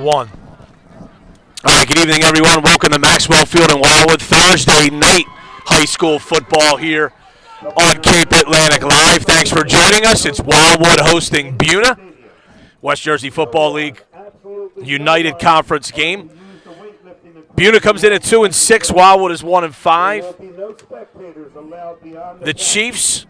1. All right, good evening, everyone. Welcome to Maxwell Field in Wildwood. Thursday night high school football here on Cape Atlantic Live. Thanks for joining us. It's Wildwood hosting Buena, West Jersey Football League United Conference game. Buena comes in at 2-6. Wildwood is 1-5. The Chiefs,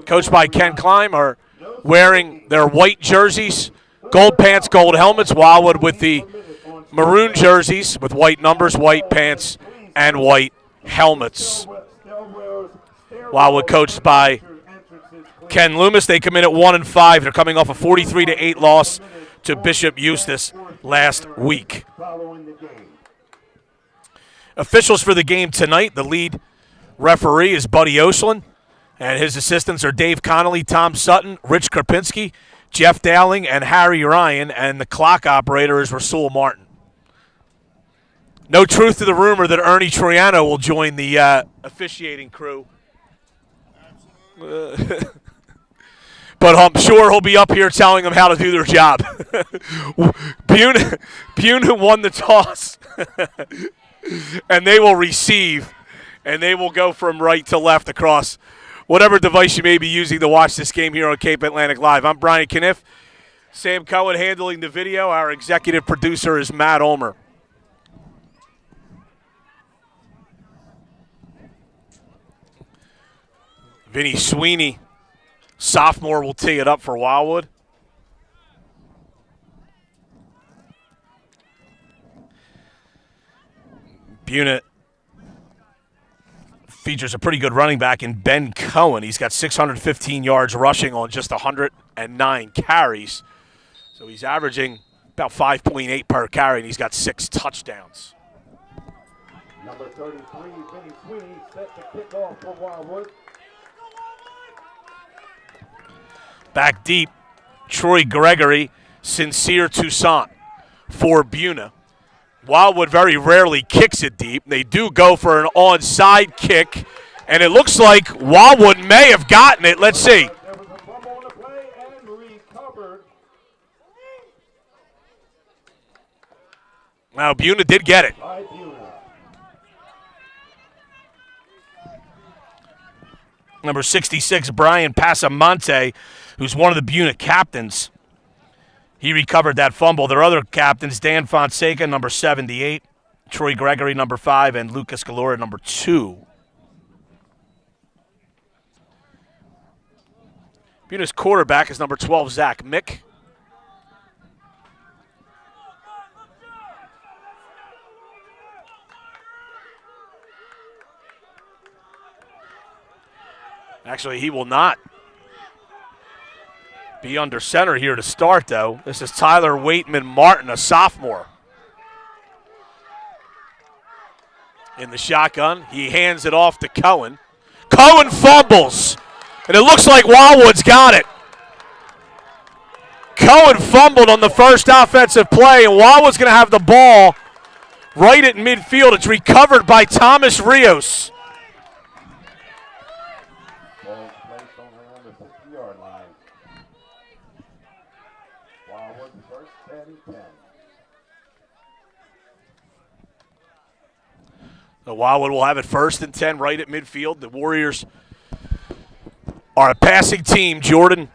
coached by Ken Klein, are wearing their white jerseys, gold pants, gold helmets. Wildwood with the maroon jerseys with white numbers, white pants, and white helmets. Wildwood coached by Ken Loomis. They come in at 1-5. They're coming off a 43-8 loss to Bishop Eustace last week. Officials for the game tonight, the lead referee is Buddy Oshlin, and his assistants are Dave Connolly, Tom Sutton, Rich Krapinski, Jeff Dowling, and Harry Ryan, and the clock operator is Rasul Martin. No truth to the rumor that Ernie Troiano will join the officiating crew. But I'm sure he'll be up here telling them how to do their job. Buena won the toss, and they will receive, and they will go from right to left across whatever device you may be using to watch this game here on Cape Atlantic Live. I'm Brian Cunniff. Sam Cohen handling the video. Our executive producer is Matt Ulmer. Vinny Sweeney, sophomore, will tee it up for Wildwood. Buena features a pretty good running back in Ben Cohen. He's got 615 yards rushing on just 109 carries. So he's averaging about 5.8 per carry, and he's got 6 touchdowns. Number 33, Vinny Sweeney, set to kick off for Wildwood. Back deep, Troy Gregory, Sincere Toussaint for Buena. Wildwood very rarely kicks it deep. They do go for an onside kick, and it looks like Wildwood may have gotten it. Let's see. There was a fumble on the play and recovered. Now, Buena did get it. By Buena. Number 66, Brian Passamonte, who's one of the Buena captains. He recovered that fumble. Their other captains, Dan Fonseca, number 78, Troy Gregory, number 5, and Lucas Galore, number 2. Buena's quarterback is number 12, Zach Mick. Actually, he will not be under center here to start, though. This is Tyler Waitman Martin, a sophomore. In the shotgun, he hands it off to Cohen. Cohen fumbles, and it looks like Wildwood's got it. Cohen fumbled on the first offensive play, and Wildwood's going to have the ball right at midfield. It's recovered by Thomas Rios. The Wildwood will have it 1st and 10 right at midfield. The Warriors are a passing team. Jordan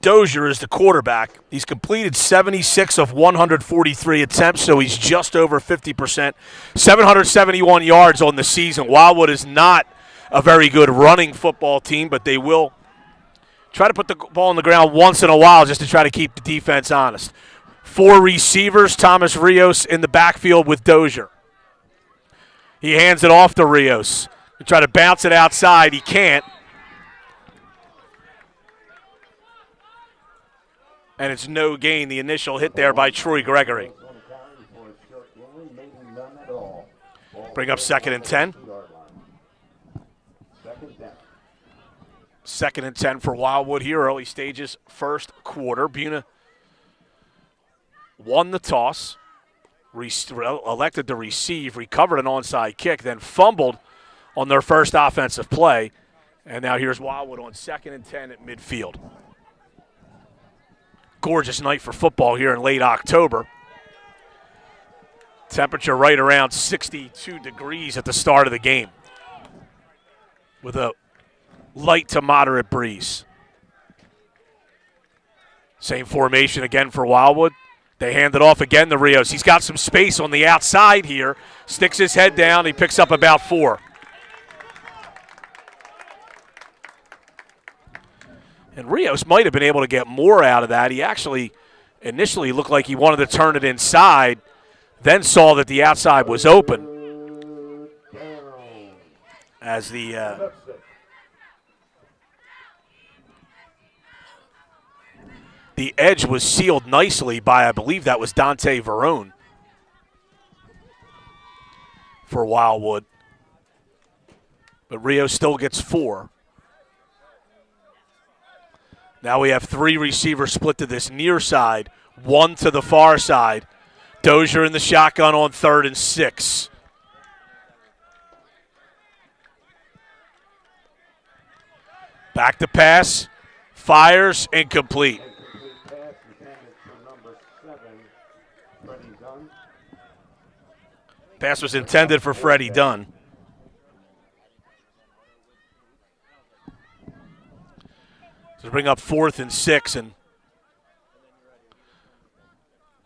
Dozier is the quarterback. He's completed 76 of 143 attempts, so he's just over 50%. 771 yards on the season. Wildwood is not a very good running football team, but they will try to put the ball on the ground once in a while just to try to keep the defense honest. 4 receivers, Thomas Rios in the backfield with Dozier. He hands it off to Rios. To try to bounce it outside. He can't. And it's no gain, the initial hit there by Troy Gregory. Bring up 2nd and 10. 2nd and 10 for Wildwood here, early stages, first quarter. Buena won the toss. Elected to receive, recovered an onside kick, then fumbled on their first offensive play. And now here's Wildwood on 2nd and 10 at midfield. gorgeous night for football here in late October. Temperature right around 62 degrees at the start of the game with a light to moderate breeze. Same formation again for Wildwood. They hand it off again to Rios. He's got some space on the outside here. Sticks his head down. He picks up about 4. And Rios might have been able to get more out of that. He actually initially looked like he wanted to turn it inside, then saw that the outside was open. As the edge was sealed nicely by, I believe that was Dante Verone for Wildwood. But Rios still gets 4. Now we have 3 receivers split to this near side, 1 to the far side. Dozier in the shotgun on 3rd and 6. Back to pass, fires, incomplete. Pass was intended for Freddie Dunn. To bring up 4th and 6, and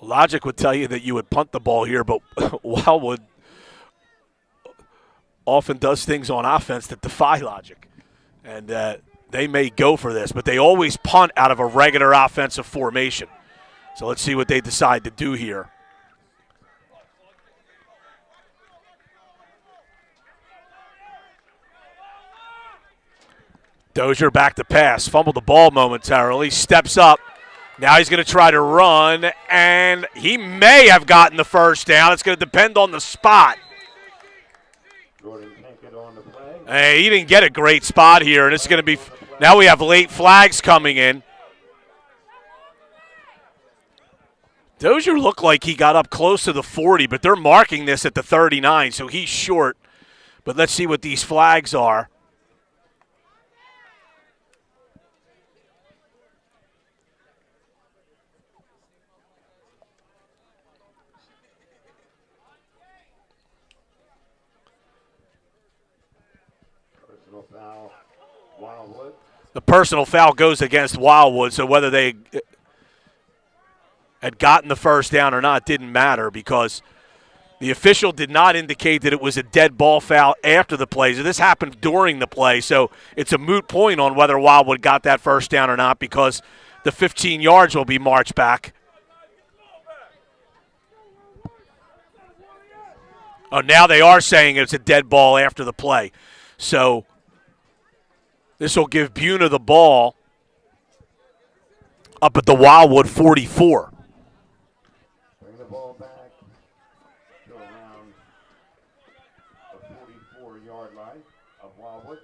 logic would tell you that you would punt the ball here, but Wildwood often does things on offense that defy logic, and they may go for this, but they always punt out of a regular offensive formation. So let's see what they decide to do here. Dozier back to pass, fumbled the ball momentarily, steps up. Now he's going to try to run, and he may have gotten the first down. It's going to depend on the spot. Hey, he didn't get a great spot here, and it's going to be – now we have late flags coming in. Dozier looked like he got up close to the 40, but they're marking this at the 39, so he's short. But let's see what these flags are. The personal foul goes against Wildwood, so whether they had gotten the first down or not didn't matter because the official did not indicate that it was a dead ball foul after the play. So this happened during the play, so it's a moot point on whether Wildwood got that first down or not because the 15 yards will be marched back. Oh, now they are saying it's a dead ball after the play. So this will give Buena the ball up at the Wildwood 44. Bring the ball back to around the 44-yard line of Wildwood.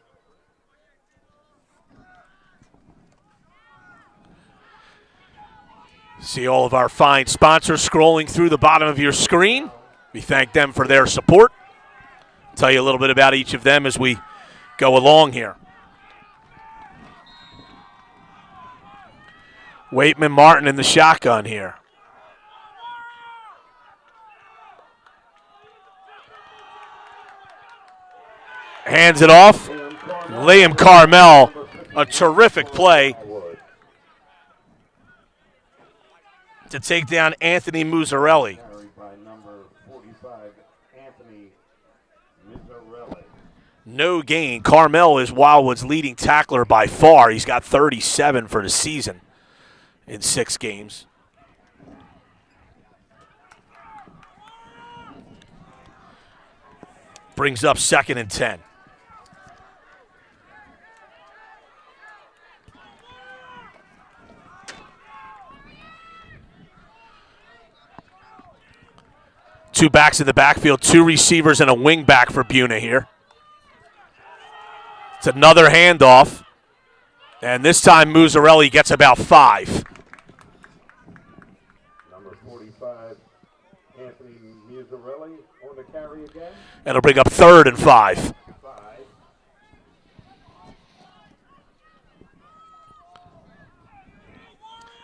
See all of our fine sponsors scrolling through the bottom of your screen. We thank them for their support. Tell you a little bit about each of them as we go along here. Waitman Martin in the shotgun here. Hands it off. Liam Carmel, a terrific play to take down Anthony Muzzarelli. No gain. Carmel is Wildwood's leading tackler by far. He's got 37 for the season in 6 games. Brings up 2nd and 10. Two backs in the backfield, 2 receivers and a wing back for Buena here. It's another handoff. And this time Muzzarelli gets about 5. Number 45, Anthony Muzzarelli on the carry again. And it'll bring up 3rd and 5.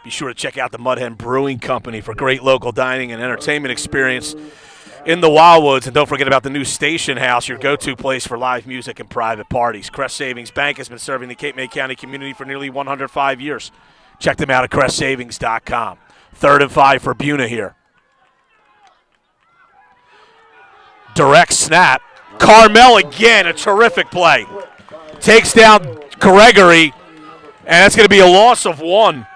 Be sure to check out the Mudhen Brewing Company for great local dining and entertainment experience in the Wildwoods. And don't forget about the new Station House, your go-to place for live music and private parties. Crest Savings Bank has been serving the Cape May County community for nearly 105 years. Check them out at CrestSavings.com. 3rd and 5 for Buena here. Direct snap. Carmel again, a terrific play. Takes down Gregory, and that's going to be a loss of 1.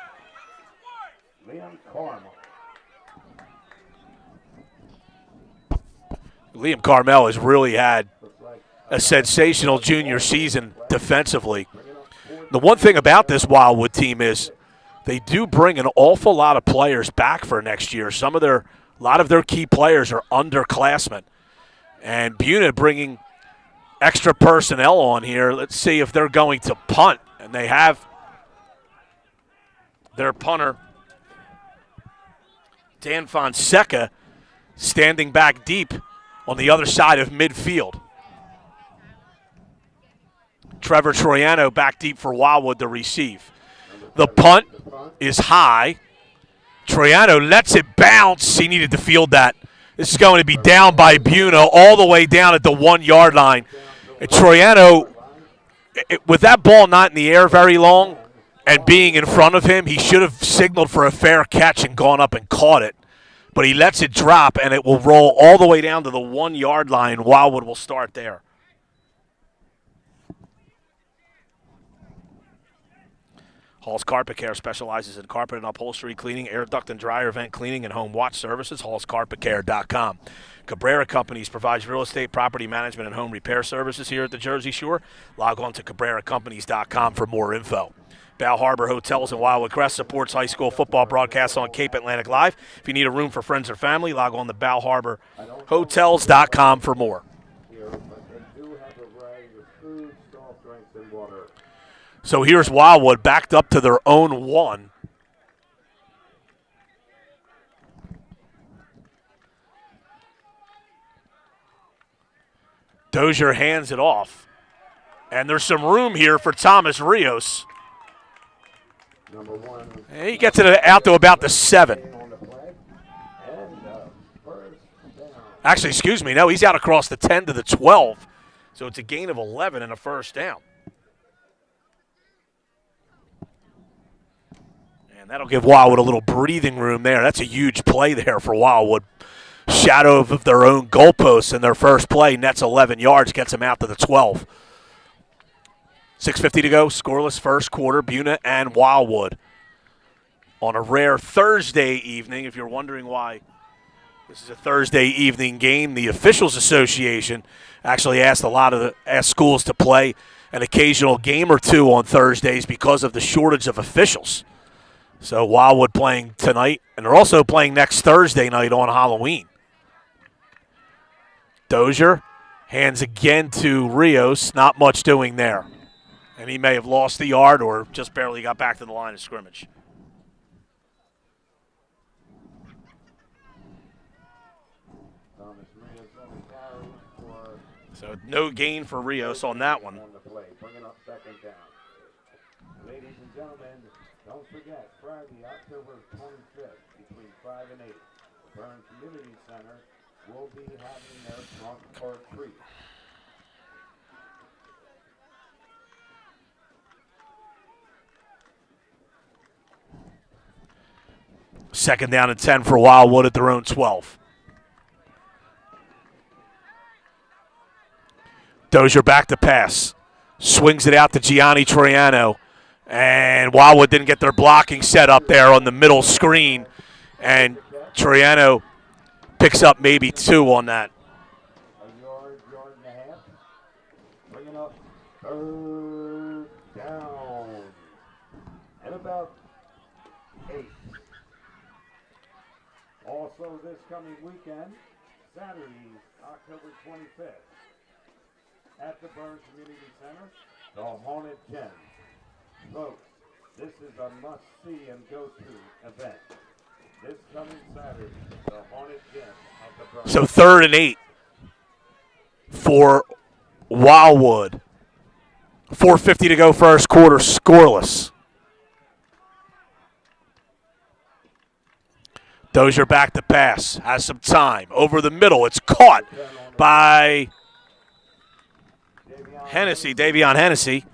Liam Carmel has really had a sensational junior season defensively. The one thing about this Wildwood team is they do bring an awful lot of players back for next year. A lot of their key players are underclassmen. And Buena bringing extra personnel on here. Let's see if they're going to punt. And they have their punter, Dan Fonseca, standing back deep on the other side of midfield. Trevor Troiano back deep for Wildwood to receive. The punt is high. Troiano lets it bounce. He needed to field that. This is going to be down by Buena all the way down at the 1-yard line. And Troiano, with that ball not in the air very long and being in front of him, he should have signaled for a fair catch and gone up and caught it. But he lets it drop, and it will roll all the way down to the 1-yard line. Wildwood will start there. Hall's Carpet Care specializes in carpet and upholstery cleaning, air duct and dryer vent cleaning, and home watch services. HallsCarpetCare.com. Cabrera Companies provides real estate, property management, and home repair services here at the Jersey Shore. Log on to CabreraCompanies.com for more info. Balharbour Hotels in Wildwood Crest supports high school football broadcasts on Cape Atlantic Live. If you need a room for friends or family, log on to BalharbourHotels.com for more. So here's Wildwood backed up to their own 1. Dozier hands it off. And there's some room here for Thomas Rios. And he gets it out to about the 7. Actually, excuse me, no, he's out across the 10 to the 12. So it's a gain of 11 and a first down. And that'll give Wildwood a little breathing room there. That's a huge play there for Wildwood. Shadow of their own goalposts in their first play. Nets 11 yards, gets them out to the 12. 6:50 to go, scoreless first quarter, Buena and Wildwood. On a rare Thursday evening, if you're wondering why this is a Thursday evening game, the Officials Association actually asked schools to play an occasional game or two on Thursdays because of the shortage of officials. So Wildwood playing tonight, and they're also playing next Thursday night on Halloween. Dozier hands again to Rios, not much doing there. And he may have lost the yard or just barely got back to the line of scrimmage. So no gain for Rios on that one. Ladies and gentlemen, don't forget, Friday, October 25th, between 5 and 8, the Burn Community Center will be having their trunk or treat. Second down and 10 for Wildwood at their own 12. Dozier back to pass. Swings it out to Gianni Troiano. And Wildwood didn't get their blocking set up there on the middle screen. And Troiano picks up maybe 2 on that. A yard and a half. Bringing up 3rd down. And about 8. Also this coming weekend, Saturday, October 25th, at the Burn Community Center, the Haunted Gems. Folks, this is a must-see and go-to event. This coming Saturday, the Haunted Gems at the Burn. So 3rd and 8 for Wildwood. 4:50 to go first quarter, scoreless. Dozier back to pass. Has some time. Over the middle. It's caught by Davion Hennessy.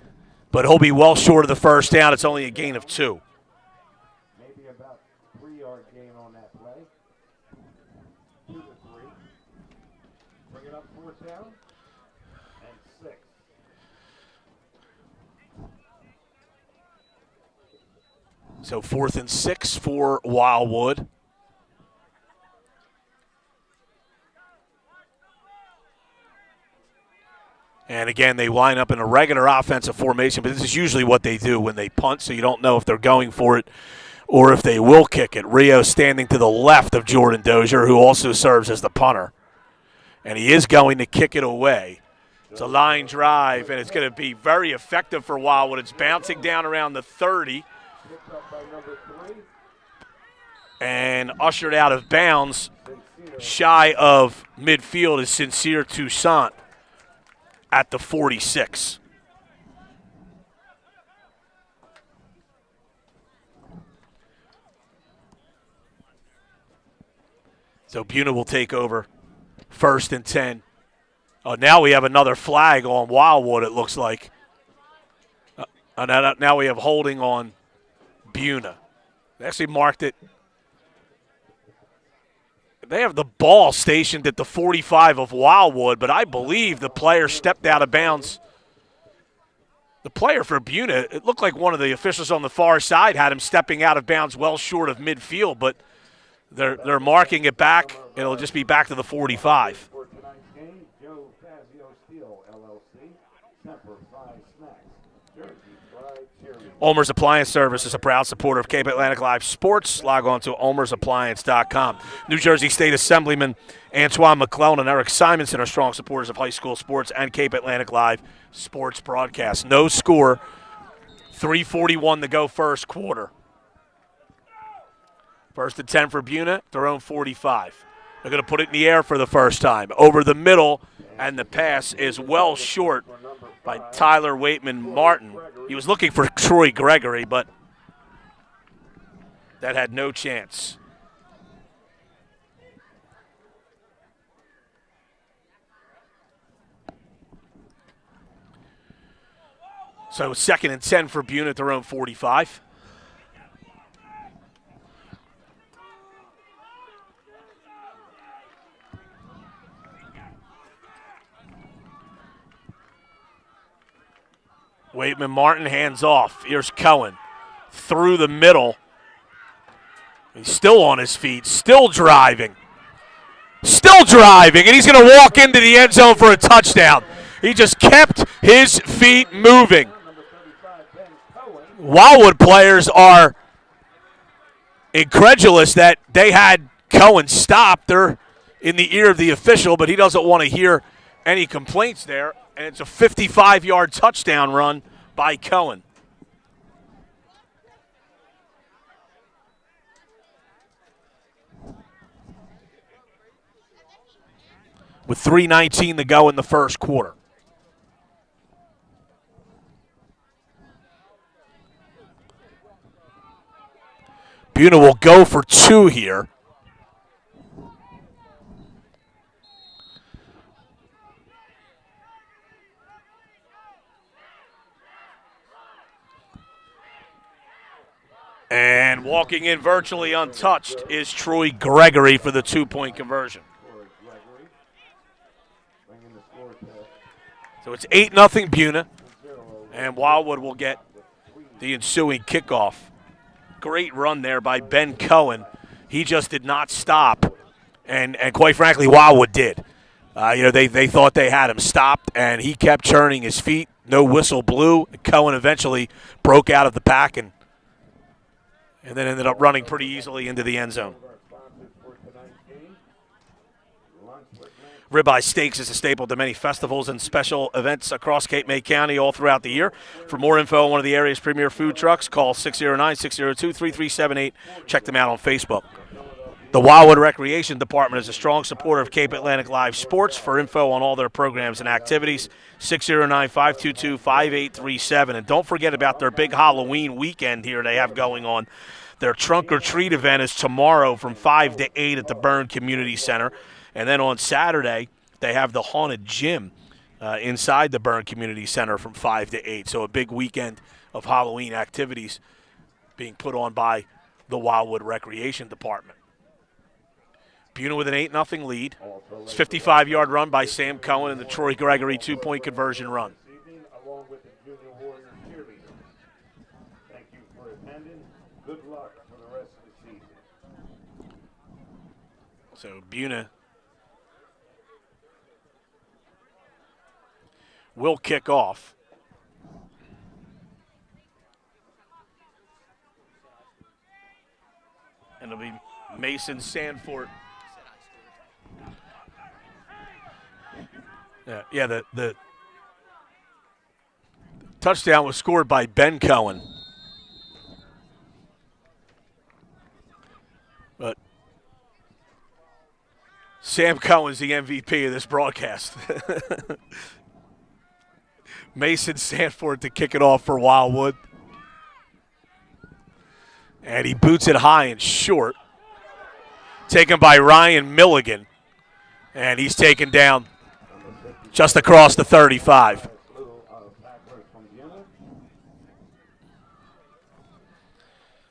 But he'll be well short of the first down. It's only a gain of 2. Maybe about 3-yard gain on that play. 2 to 3. Bring it up 4th down. And 6. So 4th and 6 for Wildwood. And again, they line up in a regular offensive formation, but this is usually what they do when they punt, so you don't know if they're going for it or if they will kick it. Rio standing to the left of Jordan Dozier, who also serves as the punter. And he is going to kick it away. It's a line drive, and it's going to be very effective for Wildwood. It's bouncing down around the 30 and ushered out of bounds shy of midfield is Sincere Toussaint at the 46. So Buena will take over 1st and 10. Oh, now we have another flag on Wildwood, it looks like. Now we have holding on Buena. They actually marked it. They have the ball stationed at the 45 of Wildwood, but I believe the player stepped out of bounds. The player for Buena, it looked like one of the officials on the far side had him stepping out of bounds well short of midfield, but they're marking it back. It'll just be back to the 45. For tonight's game, Joe Casiello Steel, LLC, Semper Fi Snacks, Jersey Fried Cherry. Ulmer's Appliance Service is a proud supporter of Cape Atlantic Live Sports. Log on to ulmersappliance.com. New Jersey State Assemblymen Antwan, McClellan, and Erik Simonsen are strong supporters of high school sports and Cape Atlantic Live Sports broadcast. No score, 3:41 to go first quarter. 1st and 10 for Buena, their own 45. They're going to put it in the air for the first time. Over the middle, and the pass is well short by Tyler Waitman Martin. He was looking for Troy Gregory, but that had no chance. So 2nd and 10 for Buena at their own 45. Waitman Martin, hands off. Here's Cohen through the middle. He's still on his feet, still driving, and he's going to walk into the end zone for a touchdown. He just kept his feet moving. Wildwood players are incredulous that they had Cohen stopped. They're in the ear of the official, but he doesn't want to hear any complaints there. And it's a 55-yard touchdown run by Cohen. With 3:19 to go in the first quarter. Buena will go for 2 here. And walking in virtually untouched is Troy Gregory for the 2-point conversion. So it's 8-0 Buena, and Wildwood will get the ensuing kickoff. Great run there by Ben Cohen. He just did not stop, and quite frankly, Wildwood did. They thought they had him stopped, and he kept churning his feet. No whistle blew. Cohen eventually broke out of the pack and then ended up running pretty easily into the end zone. Ribeyes Steaks is a staple to many festivals and special events across Cape May County all throughout the year. For more info on one of the area's premier food trucks, call 609-602-3378. Check them out on Facebook. The Wildwood Recreation Department is a strong supporter of Cape Atlantic Live Sports. For info on all their programs and activities, 609-522-5837. And don't forget about their big Halloween weekend here they have going on. Their trunk or treat event is tomorrow from 5 to 8 at the Byrne Community Center. And then on Saturday, they have the Haunted Gym inside the Byrne Community Center from 5 to 8. So a big weekend of Halloween activities being put on by the Wildwood Recreation Department. Buena with an 8-0 lead. It's a 55-yard run by Sam Cohen and the Troy Gregory 2-point conversion run. Along with the Junior Warrior cheerleaders. Thank you for attending. Good luck for the rest of the season. So Buena will kick off. And it'll be Mason Sanford. Yeah, the touchdown was scored by Ben Cohen. But Sam Cohen's the MVP of this broadcast. Mason Sanford to kick it off for Wildwood. And he boots it high and short. Taken by Ryan Milligan. And he's taken down just across the 35.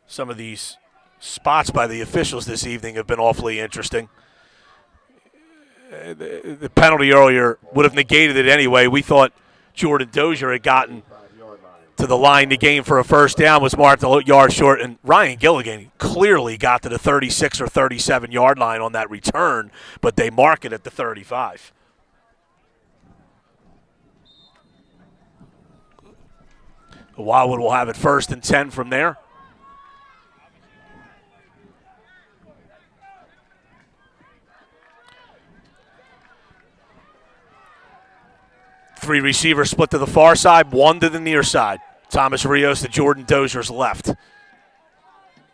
Some of these spots by the officials this evening have been awfully interesting. The penalty earlier would have negated it anyway. We thought Jordan Dozier had gotten to the line to gain for a first down, was marked a yard short, and Ryan Gilligan clearly got to the 36 or 37-yard line on that return, but they mark it at the 35. Wildwood will have it 1st and 10 from there. Three receivers split to the far side, one to the near side. Thomas Rios to Jordan Dozier's left.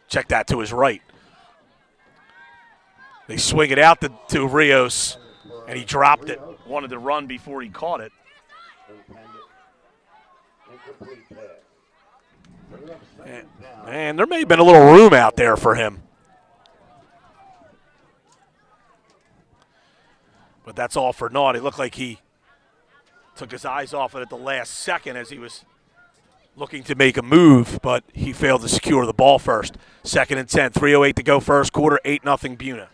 Check that to his right. They swing it out to Rios, and he dropped it. Wanted to run before he caught it. And there may have been a little room out there for him. But that's all for naught. It looked like he took his eyes off it at the last second as he was looking to make a move, but he failed to secure the ball first. 2nd and 10, 3:08 to go first quarter, 8-0 Buena.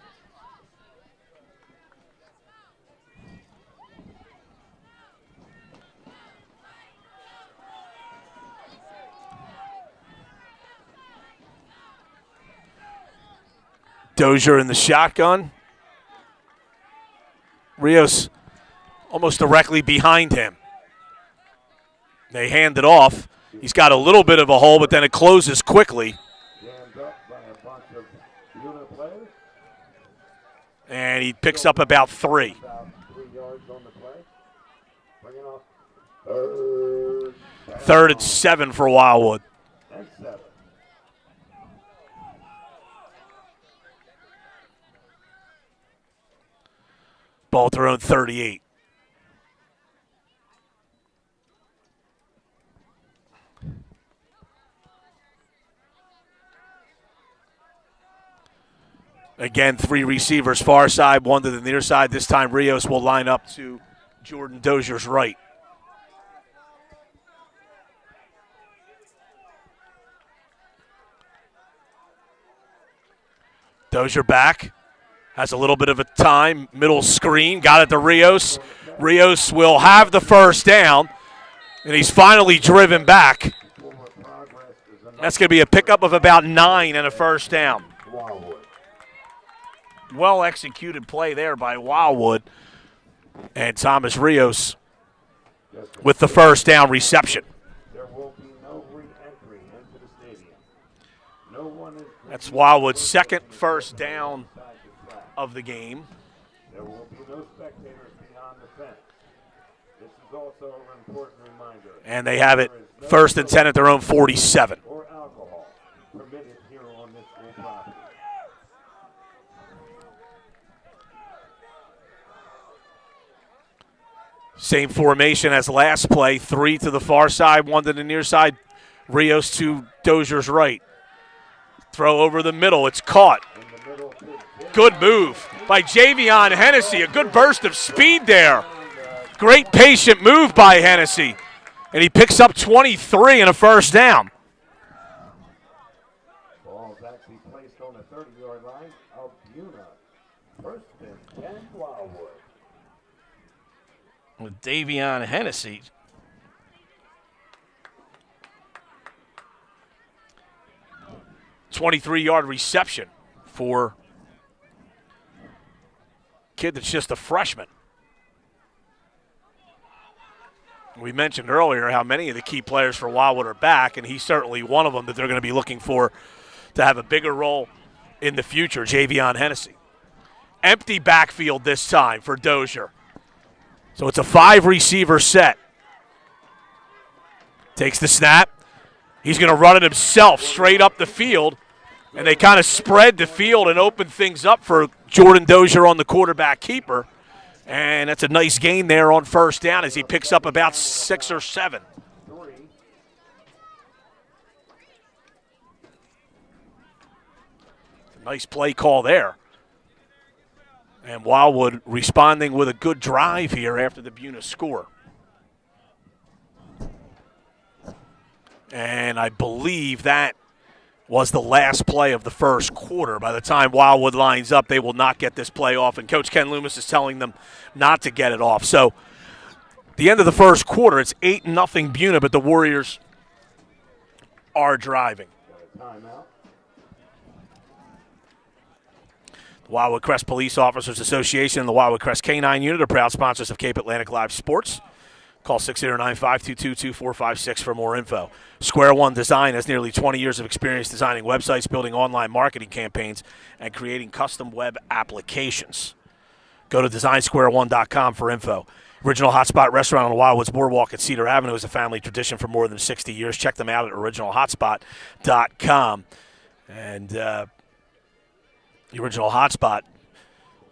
Dozier in the shotgun. Rios almost directly behind him. They hand it off. He's got a little bit of a hole, but then it closes quickly. And he picks up about 3. Third and 7 for Wildwood. Ball at their own 38. Again, 3 receivers far side, 1 to the near side. This time Rios will line up to Jordan Dozier's right. Dozier back. Has a little bit of a time. Middle screen. Got it to Rios. Rios will have the first down. And he's finally driven back. That's going to be a pickup of about 9 and a first down. Well executed play there by Wildwood. And Thomas Rios with the first down reception. There will be no re-entry into the stadium. That's Wildwood's second first down of the game. There will be no spectators beyond the fence. This is also an important reminder. And they have it 1st and 10 at their own 47. Or alcohol permitted here on this school property. Same formation as last play. 3 to the far side, 1 to the near side. Rios to Dozier's right. Throw over the middle. It's caught. Good move by Javion Hennessy. A good burst of speed there. Great patient move by Hennessy. And he picks up 23 and a first down. Ball's actually placed on the 30-yard line of Buena. First and 10, Wildwood. With Davion Hennessy. .23-yard reception for a kid that's just a freshman. We mentioned earlier how many of the key players for Wildwood are back, and he's certainly one of them that they're going to be looking for to have a bigger role in the future, Javion Hennessy. Empty backfield this time for Dozier. So it's a 5-receiver set. Takes the snap. He's going to run it himself straight up the field, and they kind of spread the field and open things up for Jordan Dozier on the quarterback keeper. And that's a nice gain there on first down as he picks up about 6 or 7. Nice play call there. And Wildwood responding with a good drive here after the Buena score. And I believe that was the last play of the first quarter. By the time Wildwood lines up, they will not get this play off. And Coach Ken Loomis is telling them not to get it off. So the end of the first quarter, it's 8-0 Buena, but the Warriors are driving. The Wildwood Crest Police Officers Association and the Wildwood Crest K-9 Unit are proud sponsors of Cape Atlantic Live Sports. Call 609-522-2456 for more info. Square One Design has nearly 20 years of experience designing websites, building online marketing campaigns, and creating custom web applications. Go to designsquare1.com for info. Original Hotspot Restaurant on the Wildwood's Boardwalk at Cedar Avenue is a family tradition for more than 60 years. Check them out at originalhotspot.com. And the Original Hotspot,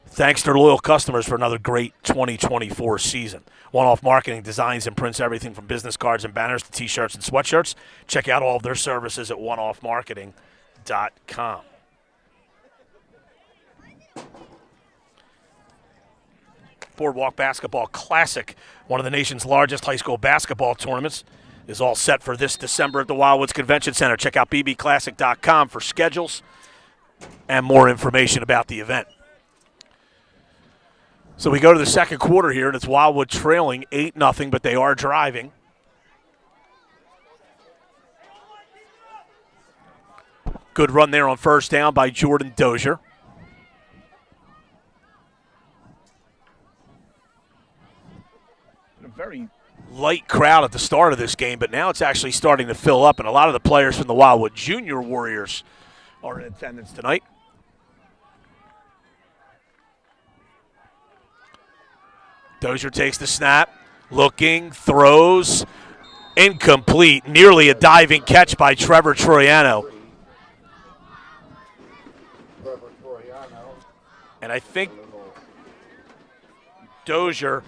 thanks to their loyal customers for another great 2024 season. One-Off Marketing designs and prints everything from business cards and banners to T-shirts and sweatshirts. Check out all of their services at oneoffmarketing.com. Boardwalk Basketball Classic, one of the nation's largest high school basketball tournaments, is all set for this December at the Wildwoods Convention Center. Check out bbclassic.com for schedules and more information about the event. So we go to the second quarter here, and it's Wildwood trailing 8-0, but they are driving. Good run there on first down by Jordan Dozier. A very light crowd at the start of this game, but now it's actually starting to fill up, and a lot of the players from the Wildwood Junior Warriors are in attendance tonight. Dozier takes the snap, looking, throws, incomplete. Nearly a diving catch by Trevor Troiano. And I think Dozier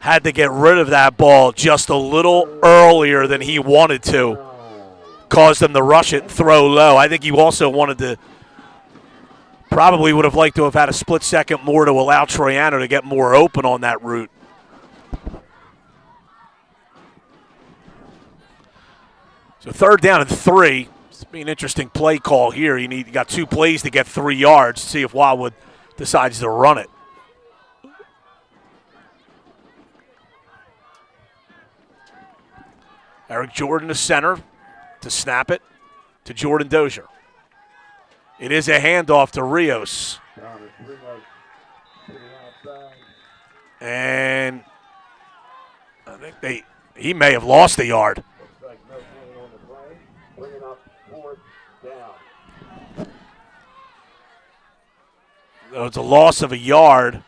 had to get rid of that ball just a little earlier than he wanted to. Caused him to rush it and throw low. I think he also wanted to, probably would have liked to have had a split second more to allow Troiano to get more open on that route. So third down and 3. It's be an interesting play call here. You got 2 plays to get 3 yards. See if Wildwood decides to run it. Eric Jordan, the center, to snap it to Jordan Dozier. It is a handoff to Rios. And I think he may have lost a yard. It's a loss of a yard.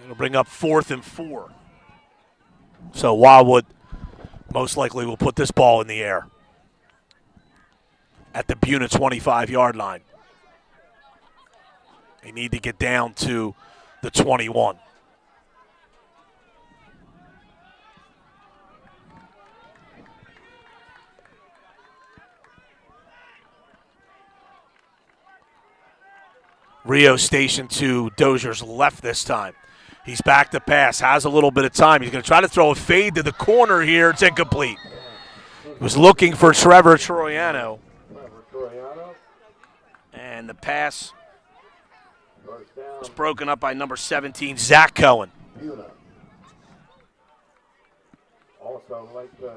It'll bring up 4th and 4. So Wildwood most likely will put this ball in the air at the Buena 25-yard line. They need to get down to the 21. Rio station to Dozier's left this time. He's back to pass, has a little bit of time. He's going to try to throw a fade to the corner here. It's incomplete. He was looking for Trevor Troiano. And the pass was broken up by number 17, Zach Cohen. Also, I'd like to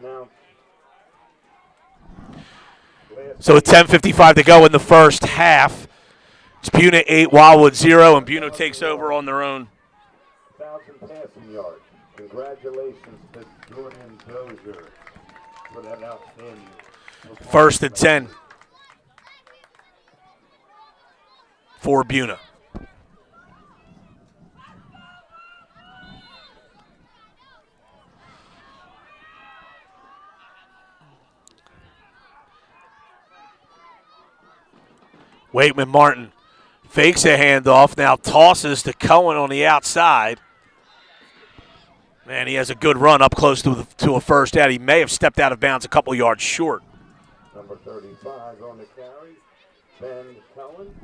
announce. So with 10:55 to go in the first half, it's Buena 8, Wildwood 0, and Buena takes over on their own. 1,000 passing yards. Congratulations to Jordan Dozier for that outstanding. First and 10 for Buena. Waitman Martin fakes a handoff, now tosses to Cohen on the outside. Man, he has a good run up close to a first down. He may have stepped out of bounds a couple yards short. Number 35 on the carry, Ben Cohen.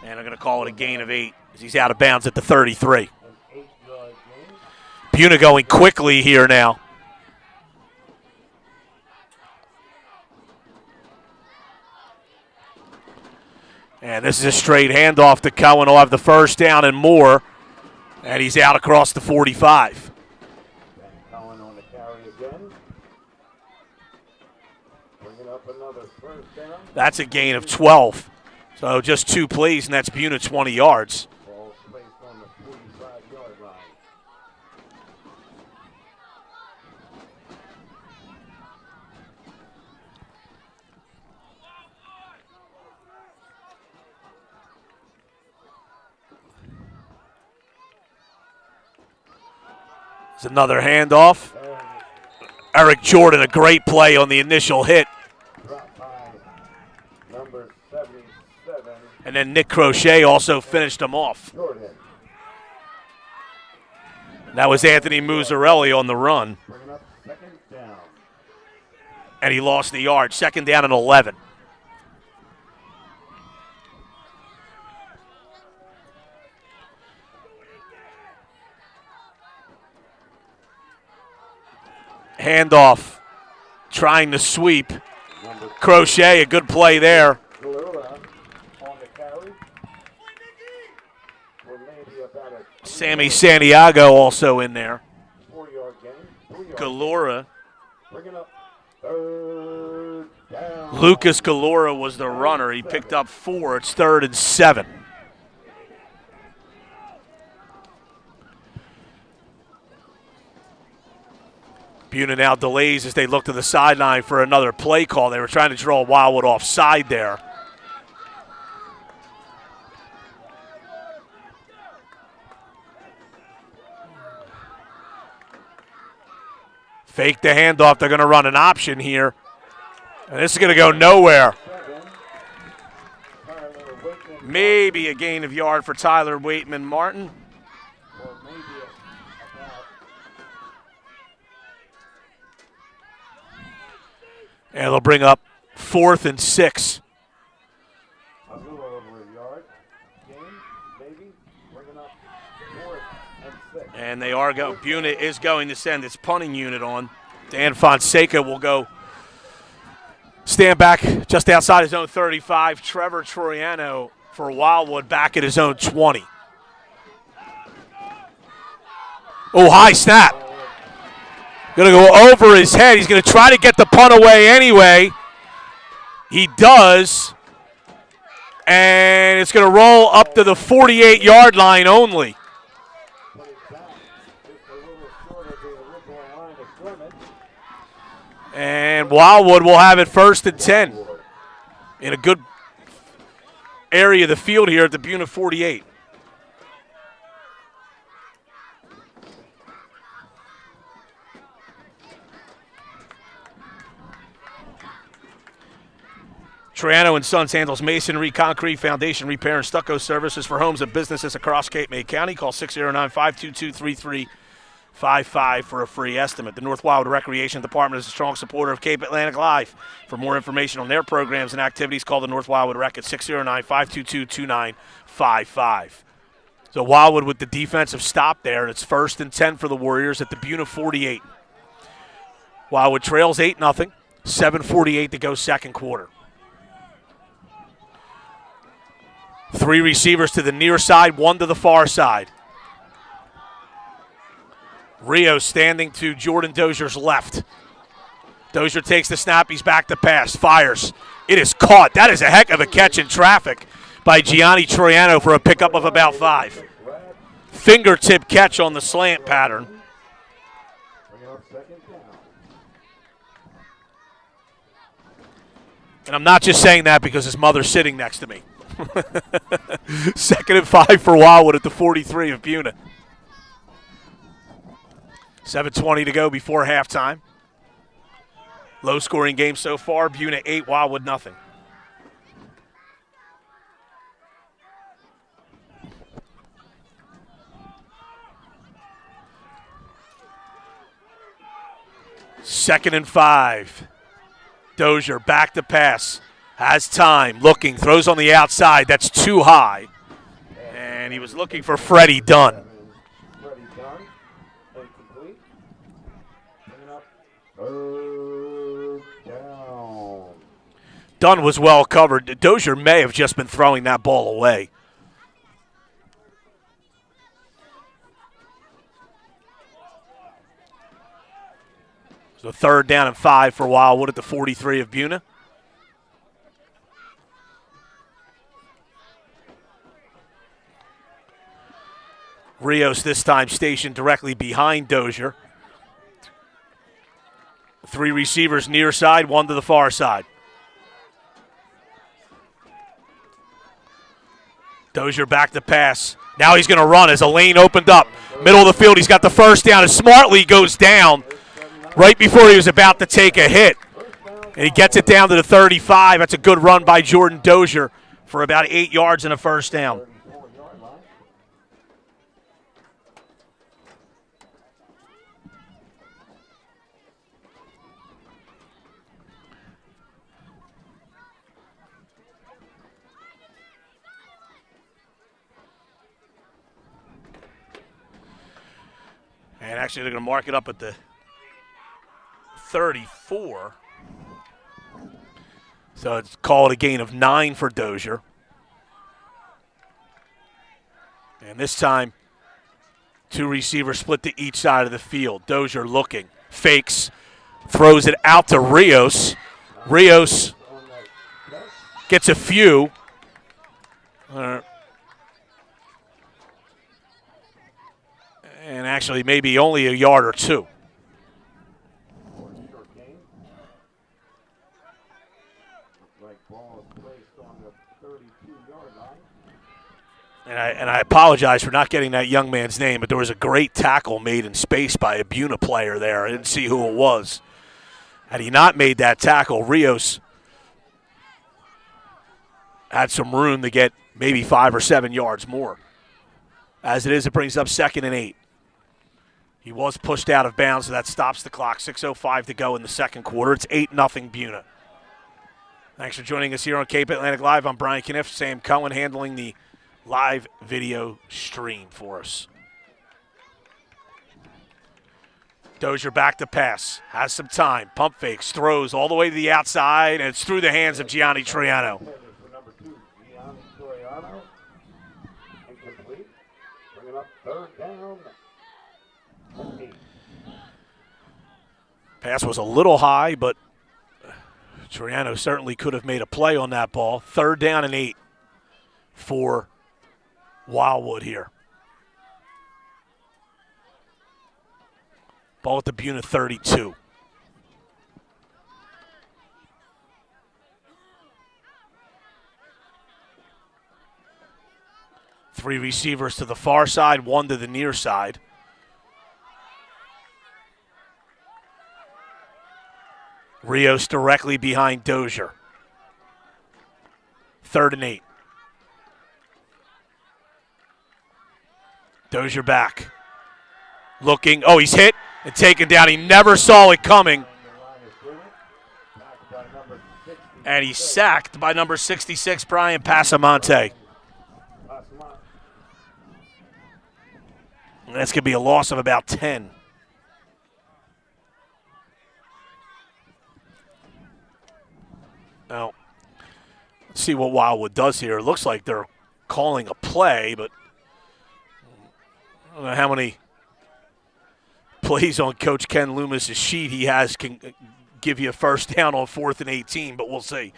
And I'm going to call it a gain of 8 as he's out of bounds at the 33. An 8-yard gain. Buena going quickly here now. And this is a straight handoff to Cohen. He'll have the first down and more. And he's out across the 45. Cohen on the carry again. Bringing up another first down. That's a gain of 12. So just 2 plays, and that's Buena 20 yards. Ball placed on the 45-yard line. It's another handoff. Erik Jordan, a great play on the initial hit. Dropped by number 77. And then Nick Crochet also finished him off. Jordan. That was Anthony Muzzarelli on the run. Bringing up second down. And he lost the yard. Second down and 11. Handoff, trying to sweep. Crochet, a good play there. Cabrera on the carry. For maybe about a Sammy Santiago also in there. 4-yard gain. 3-yard. Galora. Bringing up third down. Lucas Galora was the runner. He picked up 4. It's 3rd and 7. Buena now delays as they look to the sideline for another play call. They were trying to draw Wildwood offside there. Fake the handoff. They're going to run an option here. And this is going to go nowhere. Maybe a gain of yard for Tyler Waitman Martin. And they'll bring up 4th and 6. A little over a yard. Gain, maybe. Bringing up 4th and 6. And they are going. Buena is going to send its punting unit on. Dan Fonseca will go stand back just outside his own 35. Trevor Troiano for Wildwood back at his own 20. Oh, high snap. Going to go over his head. He's going to try to get the punt away anyway. He does. And it's going to roll up to the 48-yard line only. And Wildwood will have it 1st and 10 in a good area of the field here at the Buena 48. Troiano and Sons handles masonry, concrete, foundation repair, and stucco services for homes and businesses across Cape May County. Call 609-522-3355 5-5 for a free estimate. The North Wildwood Recreation Department is a strong supporter of Cape Atlantic Live. For more information on their programs and activities, call the North Wildwood Rec at 609-522-2955. So Wildwood with the defensive stop there, and it's 1st and 10 for the Warriors at the Buena 48. Wildwood trails 8-0, 7:48 to go second quarter. 3 receivers to the near side, 1 to the far side. Rio standing to Jordan Dozier's left. Dozier takes the snap. He's back to pass. Fires. It is caught. That is a heck of a catch in traffic by Gianni Troiano for a pickup of about 5. Fingertip catch on the slant pattern. And I'm not just saying that because his mother's sitting next to me. 2nd and 5 for Wildwood at the 43 of Buena. 7:20 to go before halftime. Low-scoring game so far. Buena 8, Wildwood nothing. Second and 5. Dozier back to pass. Has time. Looking. Throws on the outside. That's too high. And he was looking for Freddie Dunn. Dunn was well covered. Dozier may have just been throwing that ball away. So 3rd down and 5 for Wildwood at the 43 of Buena. Rios this time stationed directly behind Dozier. 3 receivers near side, 1 to the far side. Dozier back to pass. Now he's going to run as a lane opened up. Middle of the field, he's got the first down as Smartley goes down right before he was about to take a hit. And he gets it down to the 35. That's a good run by Jordan Dozier for about 8 yards and a first down. And actually, they're going to mark it up at the 34. So it's called a gain of 9 for Dozier. And this time, 2 receivers split to each side of the field. Dozier looking, fakes, throws it out to Rios. Rios gets a few. And actually maybe only a yard or 2. And I apologize for not getting that young man's name, but there was a great tackle made in space by a Buena player there. I didn't see who it was. Had he not made that tackle, Rios had some room to get maybe 5 or 7 yards more. As it is, it brings up 2nd and 8. He was pushed out of bounds, so that stops the clock. 6:05 to go in the second quarter. It's 8-0 Buena. Thanks for joining us here on Cape Atlantic Live. I'm Brian Cunniff. Sam Cohen handling the live video stream for us. Dozier back to pass. Has some time. Pump fakes. Throws all the way to the outside, and it's through the hands of Gianni Troiano. Number 2, Gianni Troiano. Incomplete. Bringing up 3rd down. Pass was a little high, but Troiano certainly could have made a play on that ball. 3rd down and 8 for Wildwood here. Ball at the Buena 32. Three receivers to the far side, 1 to the near side. Rios directly behind Dozier. 3rd and 8. Dozier back. Looking. Oh, he's hit and taken down. He never saw it coming. And he's sacked by number 66, Brian Passamonte. And that's going to be a loss of about 10. Now, let's see what Wildwood does here. It looks like they're calling a play, but I don't know how many plays on Coach Ken Loomis' sheet he has can give you a first down on 4th and 18, but we'll see.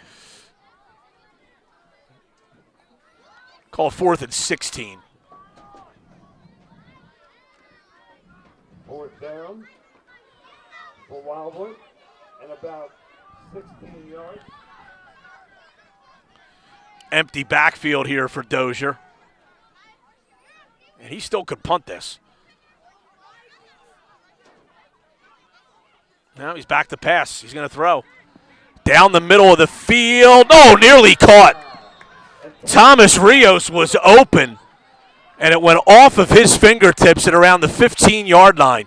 Call 4th and 16. 4th down for Wildwood and about 16 yards. Empty backfield here for Dozier. And he still could punt this. Now he's back to pass. He's going to throw. Down the middle of the field. Oh, nearly caught. Thomas Rios was open, and it went off of his fingertips at around the 15-yard line.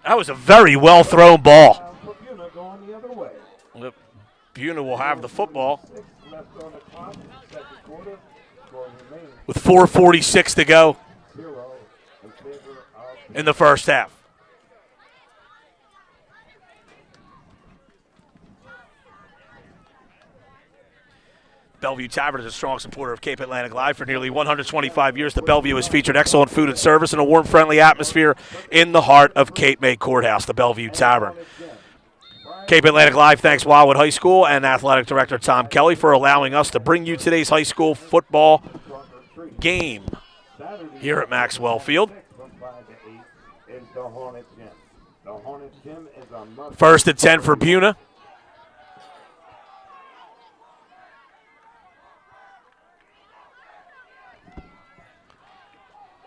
That was a very well-thrown ball. Buena will have the football with 4:46 to go in the first half. Bellevue Tavern is a strong supporter of Cape Atlantic Live. For nearly 125 years, the Bellevue has featured excellent food and service and a warm, friendly atmosphere in the heart of Cape May Courthouse, the Bellevue Tavern. Cape Atlantic Live thanks Wildwood High School and Athletic Director Tom Kelly for allowing us to bring you today's high school football game here at Maxwell Field. First and 10 for Buena.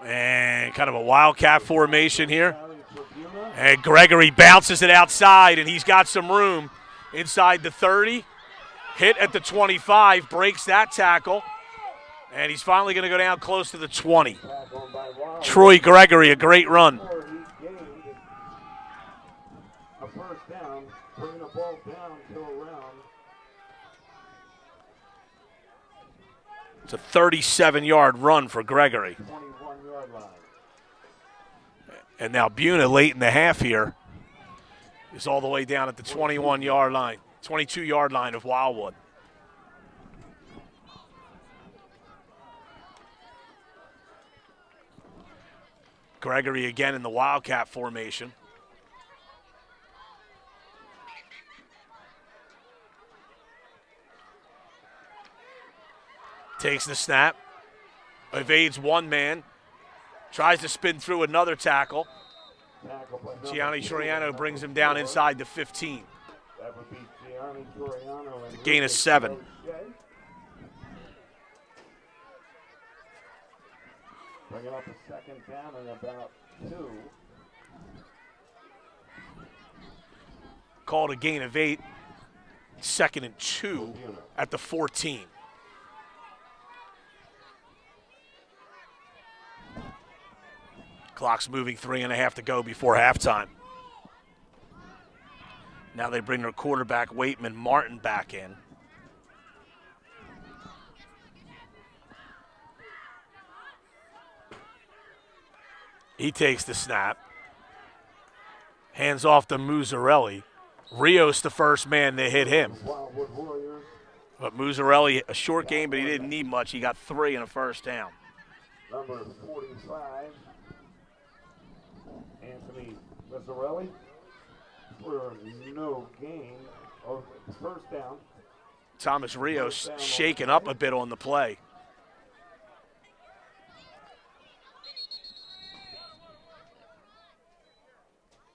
And kind of a wildcat formation here. And Gregory bounces it outside, and he's got some room inside the 30. Hit at the 25, breaks that tackle. And he's finally going to go down close to the 20. Troy Gregory, a great run. A first down, bringing the ball down to around. It's a 37-yard run for Gregory. 21-yard line. And now Buena late in the half here is all the way down at the 21-yard line, 22-yard line of Wildwood. Gregory again in the wildcat formation. Takes the snap, evades one man, tries to spin through another tackle. Gianni Troiano brings him down inside the 15. That would be Gianni Troiano. The gain of 7. Bringing up a second down and about 2. Called a gain of 8. 2nd and 2 at the 14. Clock's moving, 3.5 to go before halftime. Now they bring their quarterback, Waitman Martin, back in. He takes the snap. Hands off to Muzzarelli. Rios the first man to hit him. But Muzzarelli, a short game, but he didn't need much. He got 3 and a first down. Number 45. Anthony Mazzarelli for no gain of first down. Thomas Rios shaken up a bit on the play.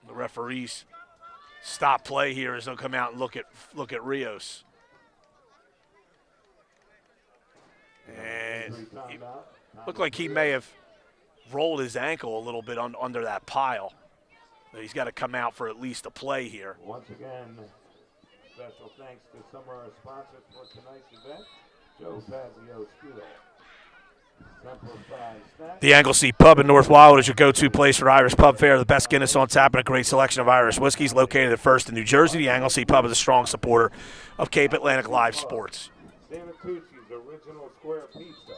The referees stop play here as they'll come out and look at Rios. And it looked like he may have rolled his ankle a little bit under that pile. But he's got to come out for at least a play here. Once again, special thanks to some of our sponsors for tonight's event. Joe Fazio Steel, The Anglesea Pub in North Wildwood is your go-to place for Irish pub fare. The best Guinness on tap and a great selection of Irish whiskeys. Located at First in New Jersey, the Anglesea Pub is a strong supporter of Cape Atlantic Live Sports. Santucci's original square pizza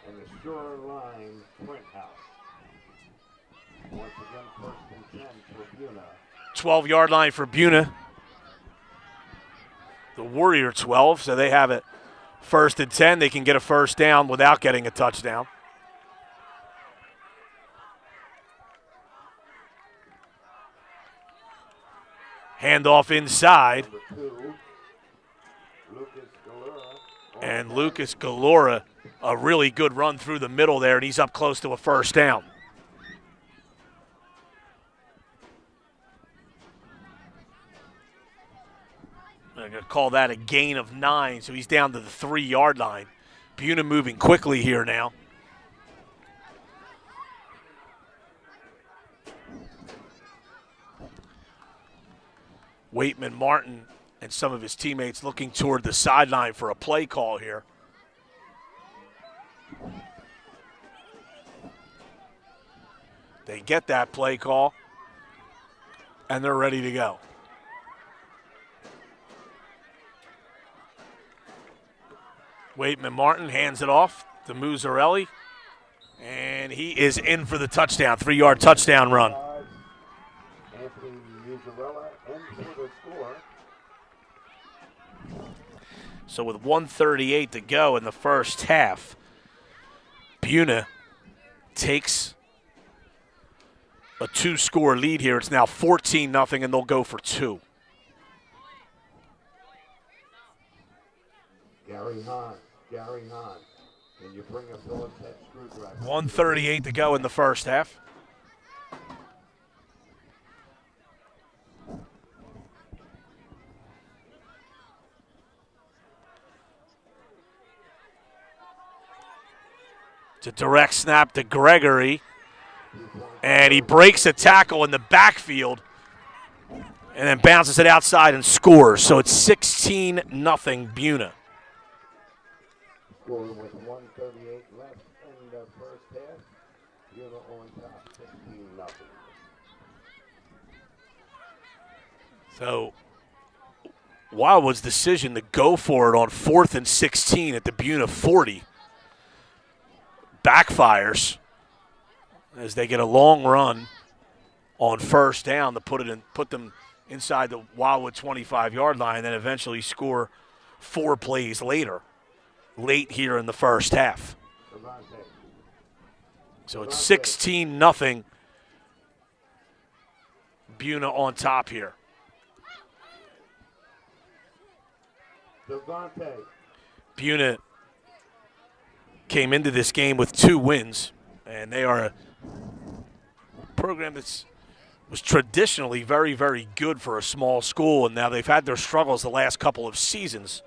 and the Shoreline Print House. Once again, first and 10 for Buena. 12-yard line for Buena. The Warrior 12, so they have it first and 10. They can get a first down without getting a touchdown. Handoff inside. And Lucas Galora, a really good run through the middle there, and he's up close to a first down. I'm going to call that a gain of 9, so he's down to the 3-yard line. Buena moving quickly here now. Waitman Martin and some of his teammates looking toward the sideline for a play call here. They get that play call, and they're ready to go. Waitman Martin hands it off to Muzzarelli, and he is in for the touchdown, 3-yard touchdown run. So with 1:38 to go in the first half, Buena takes a 2-score lead here. It's now 14-0, and they'll go for 2. Gary Hahn, can you bring a Phillips head screwdriver? 1:38 to go in the first half. It's a direct snap to Gregory, and he breaks a tackle in the backfield and then bounces it outside and scores. So it's 16-0 Buena. Score with 1:38 left in the first half. Buena on top, 16-0. So Wildwood's decision to go for it on 4th and 16 at the Buena 40 backfires as they get a long run on first down to put them inside the Wildwood 25-yard line, and then eventually score 4 plays later, late here in the first half. So it's 16-0 Buena on top here. Buena came into this game with 2 wins, and they are a program that was traditionally very, very good for a small school, and now they've had their struggles the last couple of seasons.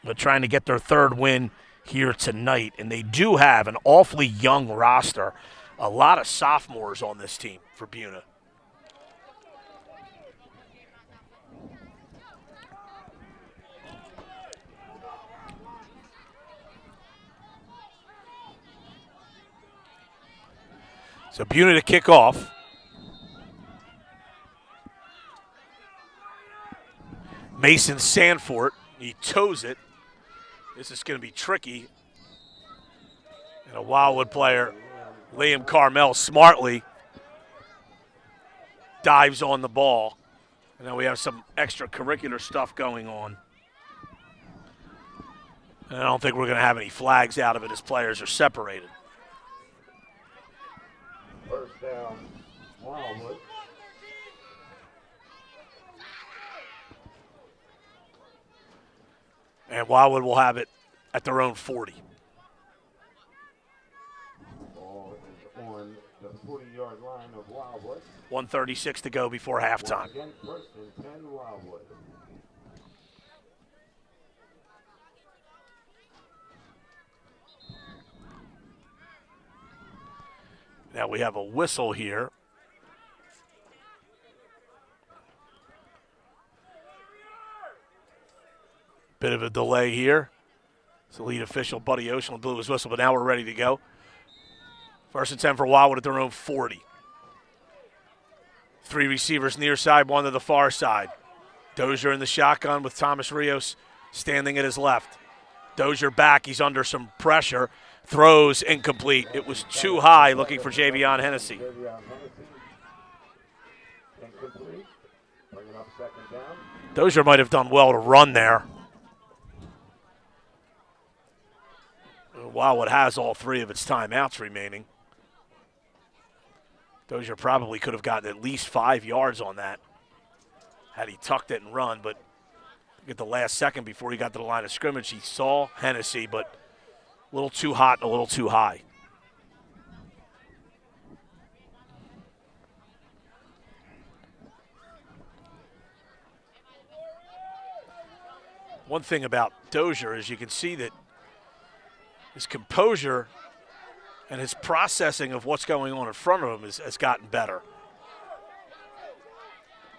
But trying to get their 3rd win here tonight, and they do have an awfully young roster. A lot of sophomores on this team for Buena. So Buena to kick off. Mason Sanford, he toes it. This is going to be tricky. And a Wildwood player, Liam Carmel, smartly dives on the ball. And then we have some extracurricular stuff going on. And I don't think we're going to have any flags out of it as players are separated. First down, Wildwood. And Wildwood will have it at their own 40. Ball is on the 40-yard line of Wildwood. 1:36 to go before halftime. Once again, first and 10, Wildwood. Now we have a whistle here. Bit of a delay here. So lead official Buddy Ocean blew his whistle, but now we're ready to go. 1st and 10 for Wildwood at their own 40. 3 receivers near side, 1 to the far side. Dozier in the shotgun with Thomas Rios standing at his left. Dozier back, he's under some pressure. Throws incomplete. It was too high, looking for Javion Hennessy. Dozier might have done well to run there. Wildwood has all 3 of its timeouts remaining. Dozier probably could have gotten at least 5 yards on that had he tucked it and run, but at the last second before he got to the line of scrimmage, he saw Hennessy, but a little too hot and a little too high. One thing about Dozier is you can see that his composure and his processing of what's going on in front of him has gotten better.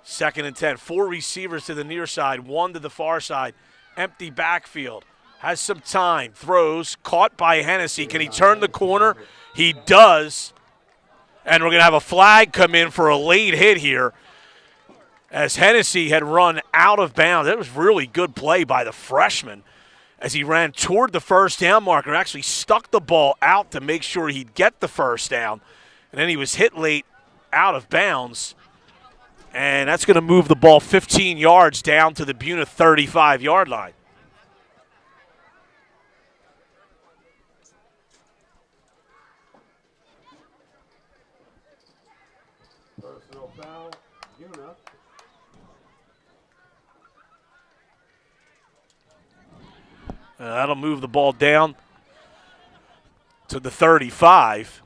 2nd and 10, 4 receivers to the near side, 1 to the far side. Empty backfield. Has some time. Throws. Caught by Hennessy. Can he turn the corner? He does. And we're going to have a flag come in for a late hit here as Hennessy had run out of bounds. That was really good play by the freshman as he ran toward the first down marker, actually stuck the ball out to make sure he'd get the first down. And then he was hit late out of bounds. And that's going to move the ball 15 yards down to the Buena 35-yard line. Personal foul, Buena. That'll move the ball down to the 35.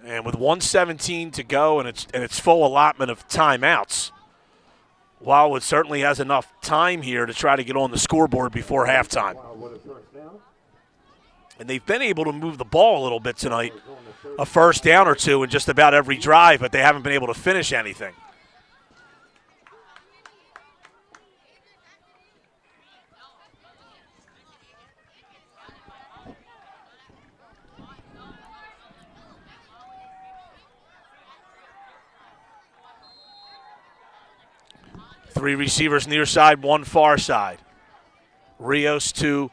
And with 1:17 to go and its full allotment of timeouts, Wildwood certainly has enough time here to try to get on the scoreboard before halftime. And they've been able to move the ball a little bit tonight, a first down or two in just about every drive, but they haven't been able to finish anything. Three receivers near side, 1 far side. Rios to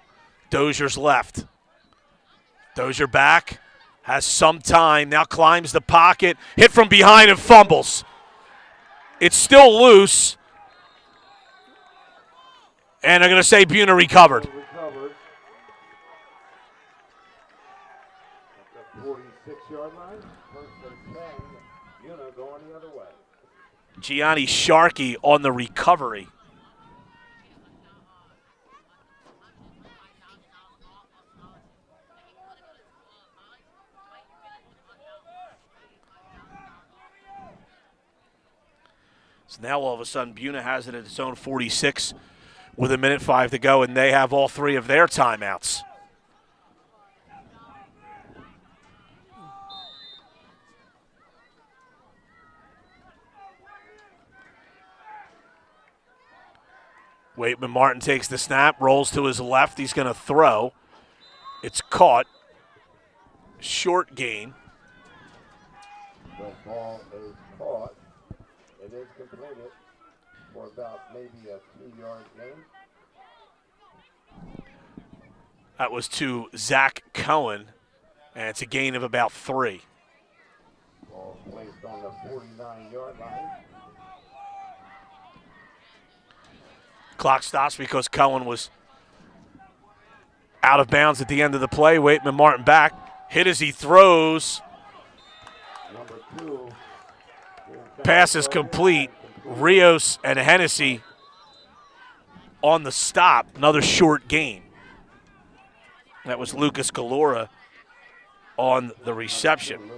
Dozier's left. Dozier back, has some time, now climbs the pocket, hit from behind and fumbles. It's still loose. And they're going to say Buena recovered. Recovered. At the 46-yard line, 1st and 10, Buena going the other way. Gianni Sharkey on the recovery. So now all of a sudden Buena has it at its own 46 with 1:05 to go, and they have all 3 of their timeouts. Waitman Martin takes the snap, rolls to his left. He's going to throw. It's caught. Short gain. The ball is caught. It is completed for about maybe a 2-yard gain. That was to Zach Cohen, and it's a gain of about 3. Ball placed on the 49-yard line. Clock stops because Cohen was out of bounds at the end of the play. Waitman Martin back. Hit as he throws. Number 2. Pass is complete. Rios and Hennessy on the stop. Another short gain. That was Lucas Galora on the reception.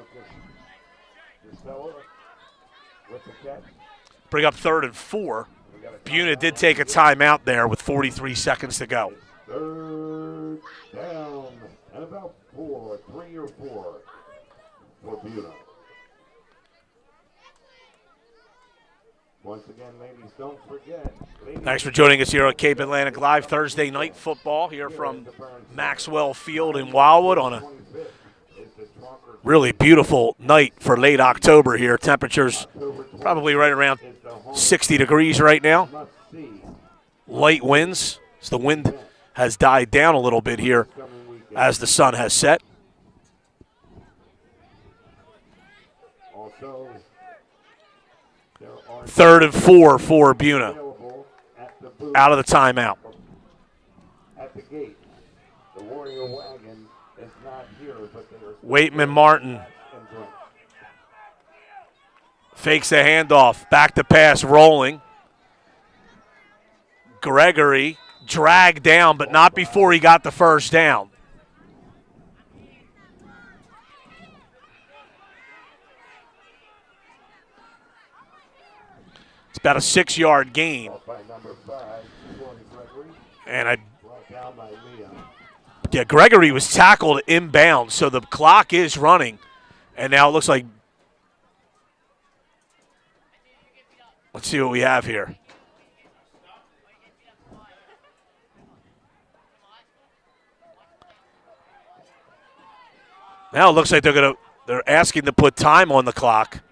Bring up 3rd and 4. Buena did take a timeout there with 43 seconds to go. 3rd down and about 4, 3 or 4 for Buena. Once again, ladies, don't forget. Thanks for joining us here on Cape Atlantic Live. Thursday night football here from Maxwell Field in Wildwood on a really beautiful night for late October here. Temperatures probably right around 60 degrees right now. Light winds, as the wind has died down a little bit here as the sun has set. Third and 4 for Buena. Out of the timeout. At the gate, the Warrior wagon is not here, but Waitman Martin fakes the handoff. Back to pass, rolling. Gregory dragged down, but not before he got the first down. It's about a 6-yard gain. And Gregory was tackled inbound, so the clock is running. And now it looks like, let's see what we have here. Now it looks like they're asking to put time on the clock.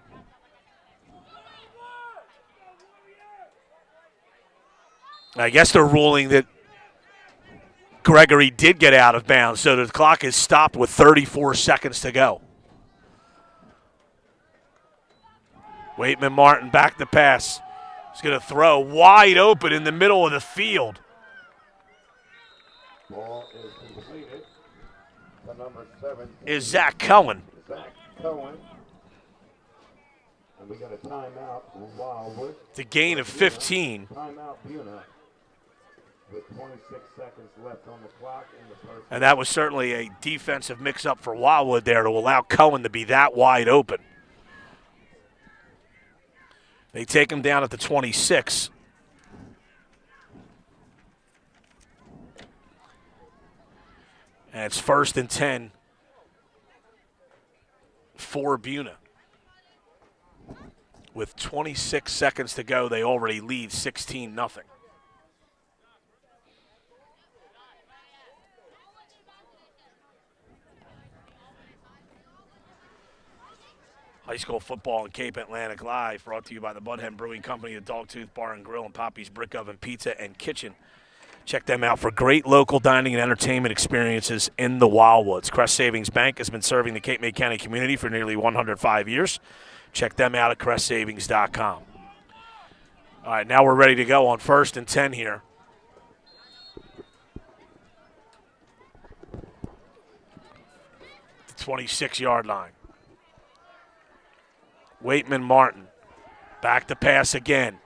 I guess they're ruling that Gregory did get out of bounds, so the clock is stopped with 34 seconds to go. Waitman Martin back to pass. He's going to throw wide open in the middle of the field. Ball is completed. The number 7 is Zach Cohen. Zach Cohen. And we got a timeout from Wildwood. The gain of 15. Timeout Buena. With 26 seconds left on the clock in the first. And that was certainly a defensive mix-up for Wildwood there to allow Cohen to be that wide open. They take him down at the 26. And it's 1st and 10 for Buena. With 26 seconds to go, they already lead 16-0. High school football in Cape Atlantic Live, brought to you by the Mudhen Brewing Company, the Dogtooth Bar and Grill, and Poppi's Brick Oven Pizza and Kitchen. Check them out for great local dining and entertainment experiences in the Wildwoods. Crest Savings Bank has been serving the Cape May County community for nearly 105 years. Check them out at crestsavings.com. All right, now we're ready to go on 1st and 10 here. The 26-yard line. Waitman Martin, back to pass again.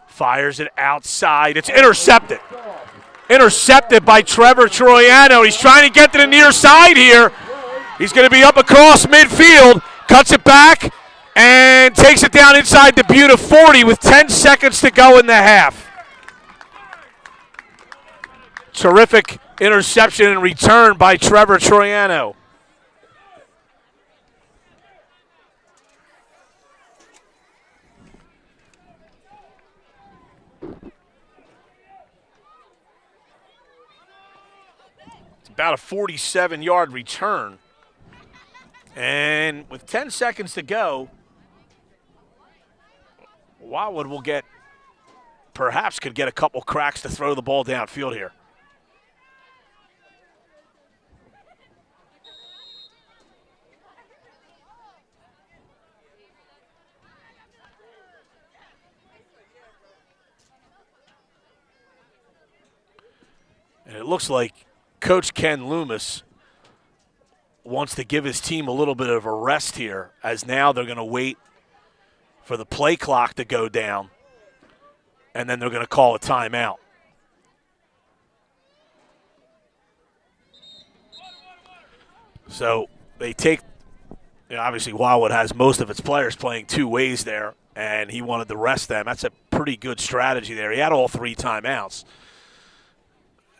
Fires it outside. It's intercepted. Intercepted by Trevor Troiano. He's trying to get to the near side here. He's going to be up across midfield. Cuts it back and takes it down inside the Buena 40 with 10 seconds to go in the half. Terrific interception and return by Trevor Troiano. About a 47-yard return. And with 10 seconds to go, Wildwood will perhaps could get a couple cracks to throw the ball downfield here. And it looks like Coach Ken Loomis wants to give his team a little bit of a rest here, as now they're going to wait for the play clock to go down, and then they're going to call a timeout. So they take, obviously Wildwood has most of its players playing two ways there, and he wanted to rest them. That's a pretty good strategy there. He had all 3 timeouts.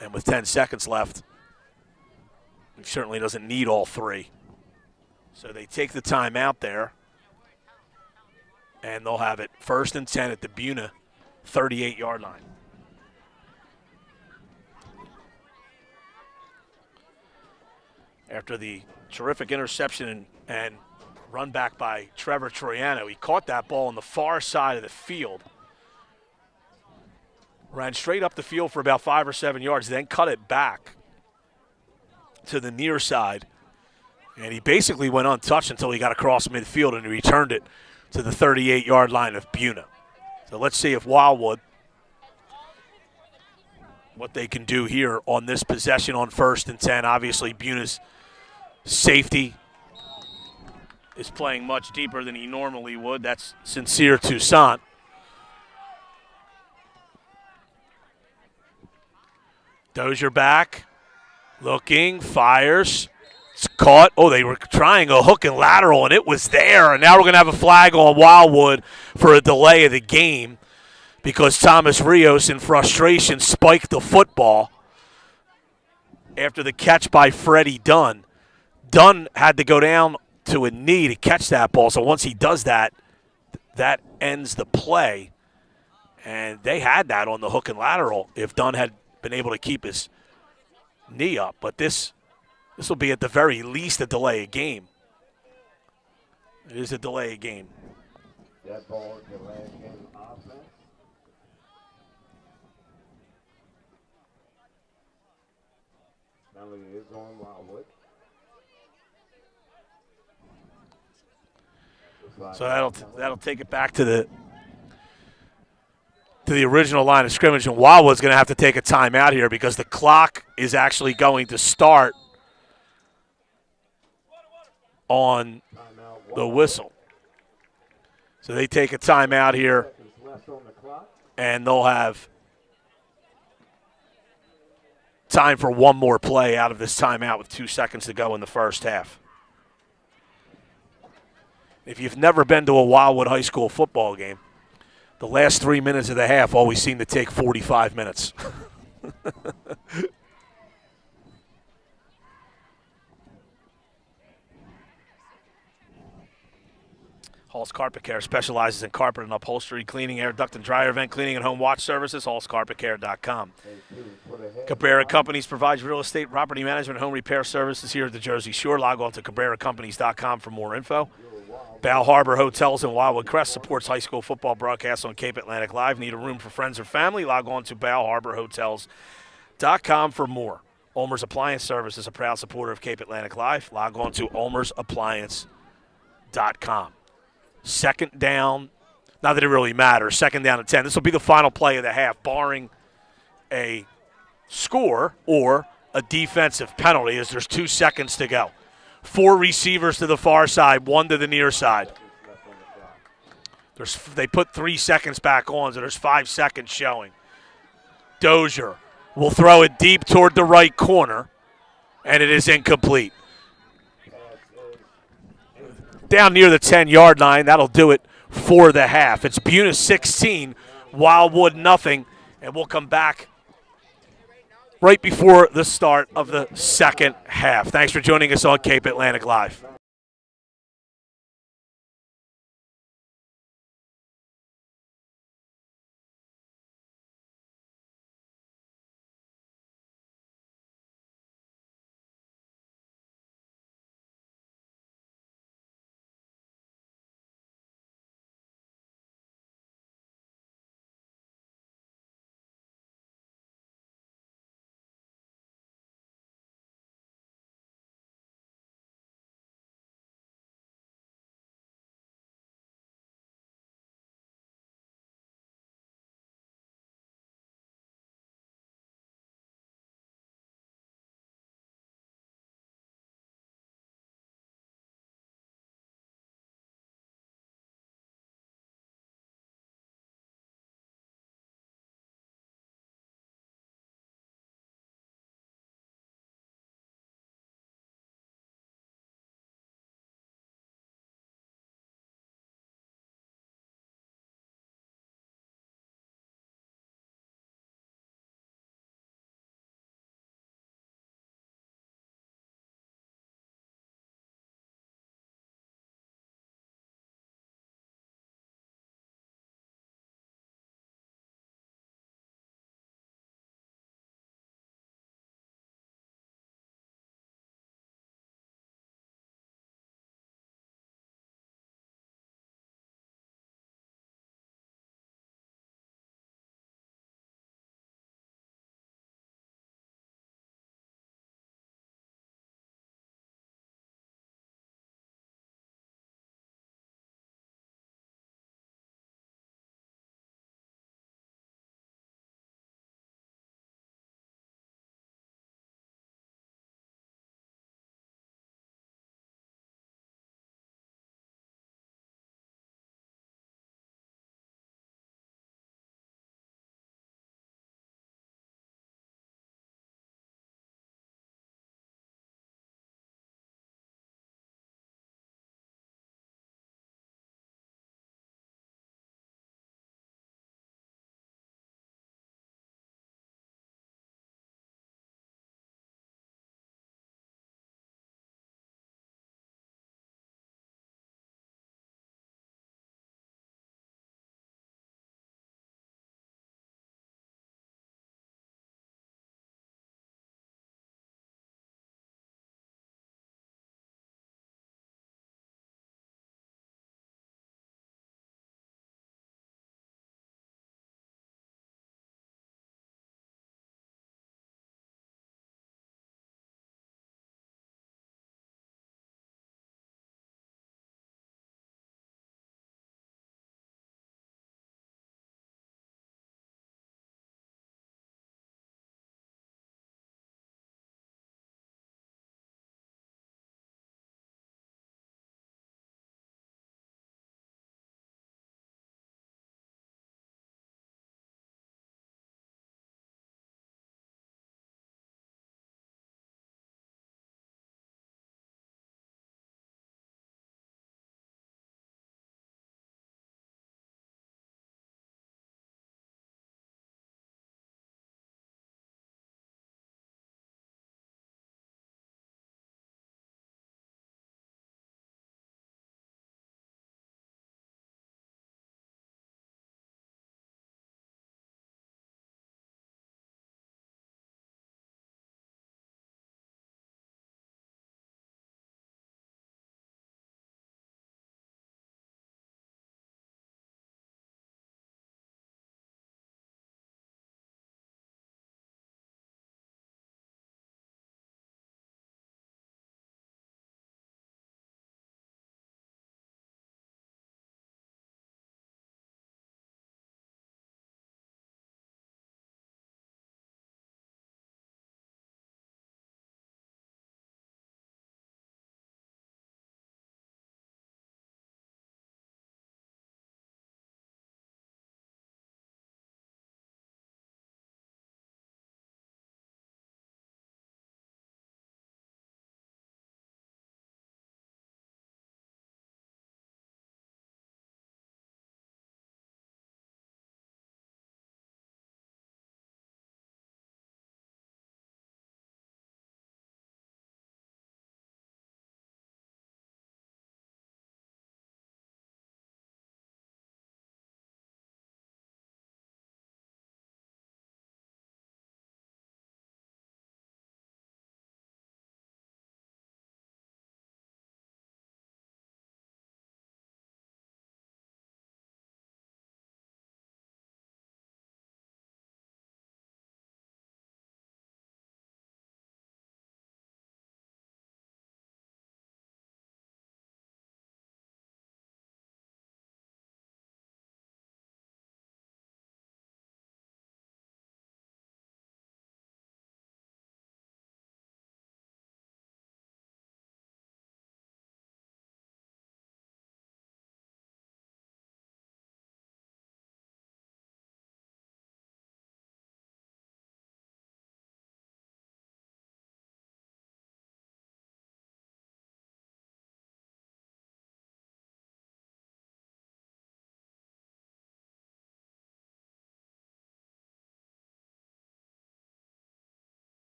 And with 10 seconds left, he certainly doesn't need all 3. So they take the timeout there. And they'll have it 1st and 10 at the Buena 38-yard line. After the terrific interception and run back by Trevor Troiano, he caught that ball on the far side of the field. Ran straight up the field for about 5 or 7 yards, then cut it back to the near side. And he basically went untouched until he got across midfield and he returned it to the 38-yard line of Buena. So let's see if Wildwood, what they can do here on this possession on 1st and 10. Obviously, Buena's safety is playing much deeper than he normally would. That's Sincere Toussaint. Dozier back, looking, fires. It's caught. Oh, they were trying a hook and lateral, and it was there. And now we're going to have a flag on Wildwood for a delay of the game because Thomas Rios, in frustration, spiked the football after the catch by Freddie Dunn. Dunn had to go down to a knee to catch that ball. So once he does that, that ends the play. And they had that on the hook and lateral if Dunn had been able to keep his knee up. But this will be at the very least a delay of game. It is a delay of game. That ball is delay of game offense. Penalty is on Wildwood. So that'll take it back to the original line of scrimmage, and Wildwood's going to have to take a timeout here because the clock is actually going to start on the whistle. So they take a timeout here, and they'll have time for one more play out of this timeout with 2 seconds to go in the first half. If you've never been to a Wildwood High School football game, the last 3 minutes of the half always seem to take 45 minutes. Hall's Carpet Care specializes in carpet and upholstery cleaning, air duct and dryer vent cleaning, and home watch services. HallsCarpetCare.com. Cabrera Companies provides real estate, property management, and home repair services here at the Jersey Shore. Log on to CabreraCompanies.com for more info. Balharbour Hotels in Wildwood Crest supports high school football broadcasts on Cape Atlantic Live. Need a room for friends or family? Log on to BalharbourHotels.com for more. Ulmer's Appliance Service is a proud supporter of Cape Atlantic Live. Log on to UlmersAppliance.com. Second down, not that it really matters, 2nd down and 10. This will be the final play of the half, barring a score or a defensive penalty as there's 2 seconds to go. 4 receivers to the far side, 1 to the near side. They put 3 seconds back on, so there's 5 seconds showing. Dozier will throw it deep toward the right corner, and it is incomplete. Down near the 10-yard line, that'll do it for the half. It's Buena 16, Wildwood nothing, and we'll come back right before the start of the second half. Thanks for joining us on Cape Atlantic Live.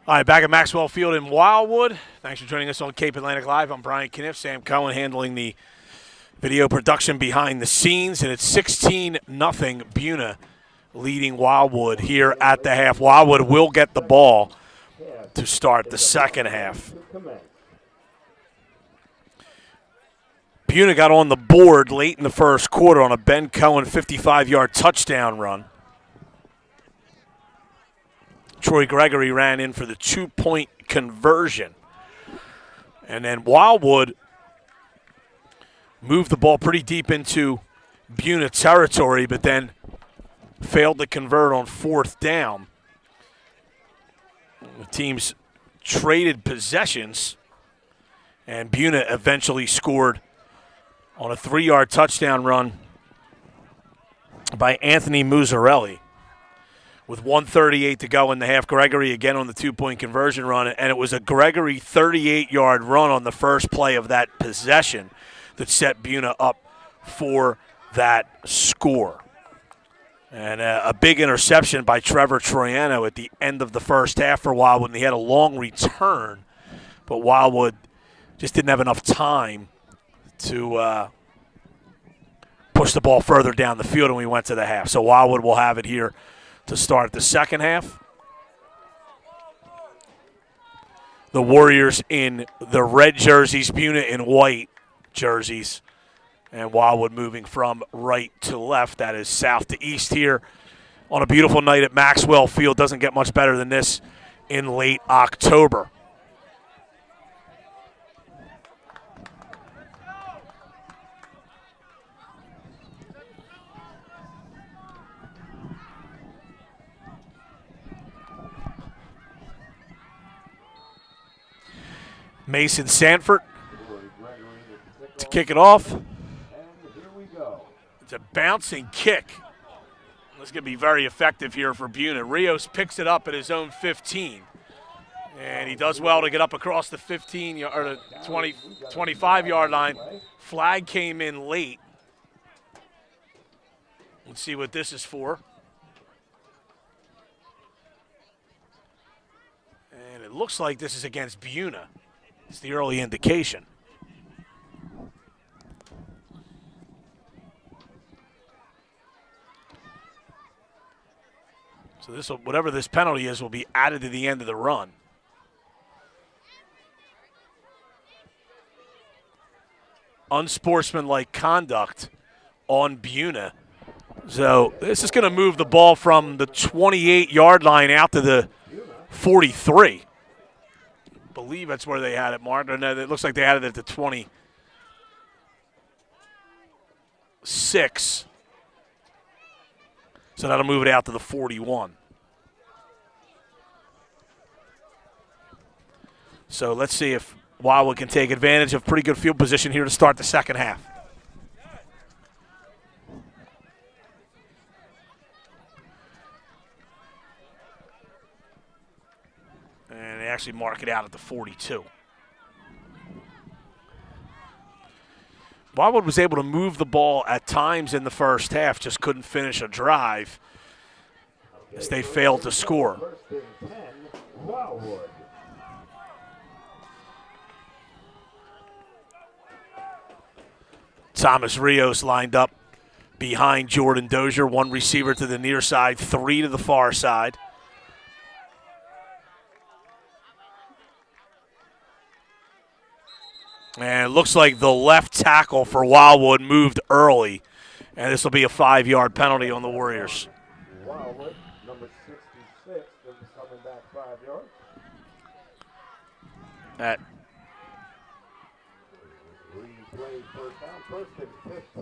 All right, back at Maxwell Field in Wildwood. Thanks for joining us on Cape Atlantic Live. I'm Brian Cunniff, Sam Cohen handling the video production behind the scenes, and it's 16-0 Buena leading Wildwood here at the half. Wildwood will get the ball to start the second half. Buena got on the board late in the first quarter on a Ben Cohen 55-yard touchdown run. Troy Gregory ran in for the 2-point conversion. And then Wildwood moved the ball pretty deep into Buena territory, but then failed to convert on fourth down. The teams traded possessions, and Buena eventually scored on a 3-yard touchdown run by Anthony Muzzarelli. With 1:38 to go in the half, Gregory again on the 2-point conversion run, and it was a Gregory 38-yard run on the first play of that possession that set Buena up for that score. And a big interception by Trevor Troiano at the end of the first half for Wildwood, and he had a long return, but Wildwood just didn't have enough time to push the ball further down the field, and we went to the half. So Wildwood will have it here to start the second half. The Warriors in the red jerseys, Buena in white jerseys, and Wildwood moving from right to left. That is south to east here on a beautiful night at Maxwell Field. Doesn't get much better than this in late October. Mason Sanford to kick it off. It's a bouncing kick. This is going to be very effective here for Buena. Rios picks it up at his own 15. And he does well to get up across the 15 or the 25-yard line. Flag came in late. Let's see what this is for. And it looks like this is against Buena. It's the early indication. So this will, whatever this penalty is, will be added to the end of the run. Unsportsmanlike conduct on Buena. So this is going to move the ball from the 28-yard line out to the 43. I believe that's where they had it marked. No, it looks like they had it at the 26. So that'll move it out to the 41. So let's see if Wildwood can take advantage of pretty good field position here to start the second half. And they actually mark it out at the 42. Wildwood was able to move the ball at times in the first half, just couldn't finish a drive as they failed to score. Thomas Rios lined up behind Jordan Dozier, one receiver to the near side, three to the far side. And it looks like the left tackle for Wildwood moved early, and this will be a 5-yard penalty on the Warriors. Wildwood, number 66, is coming back 5 yards. That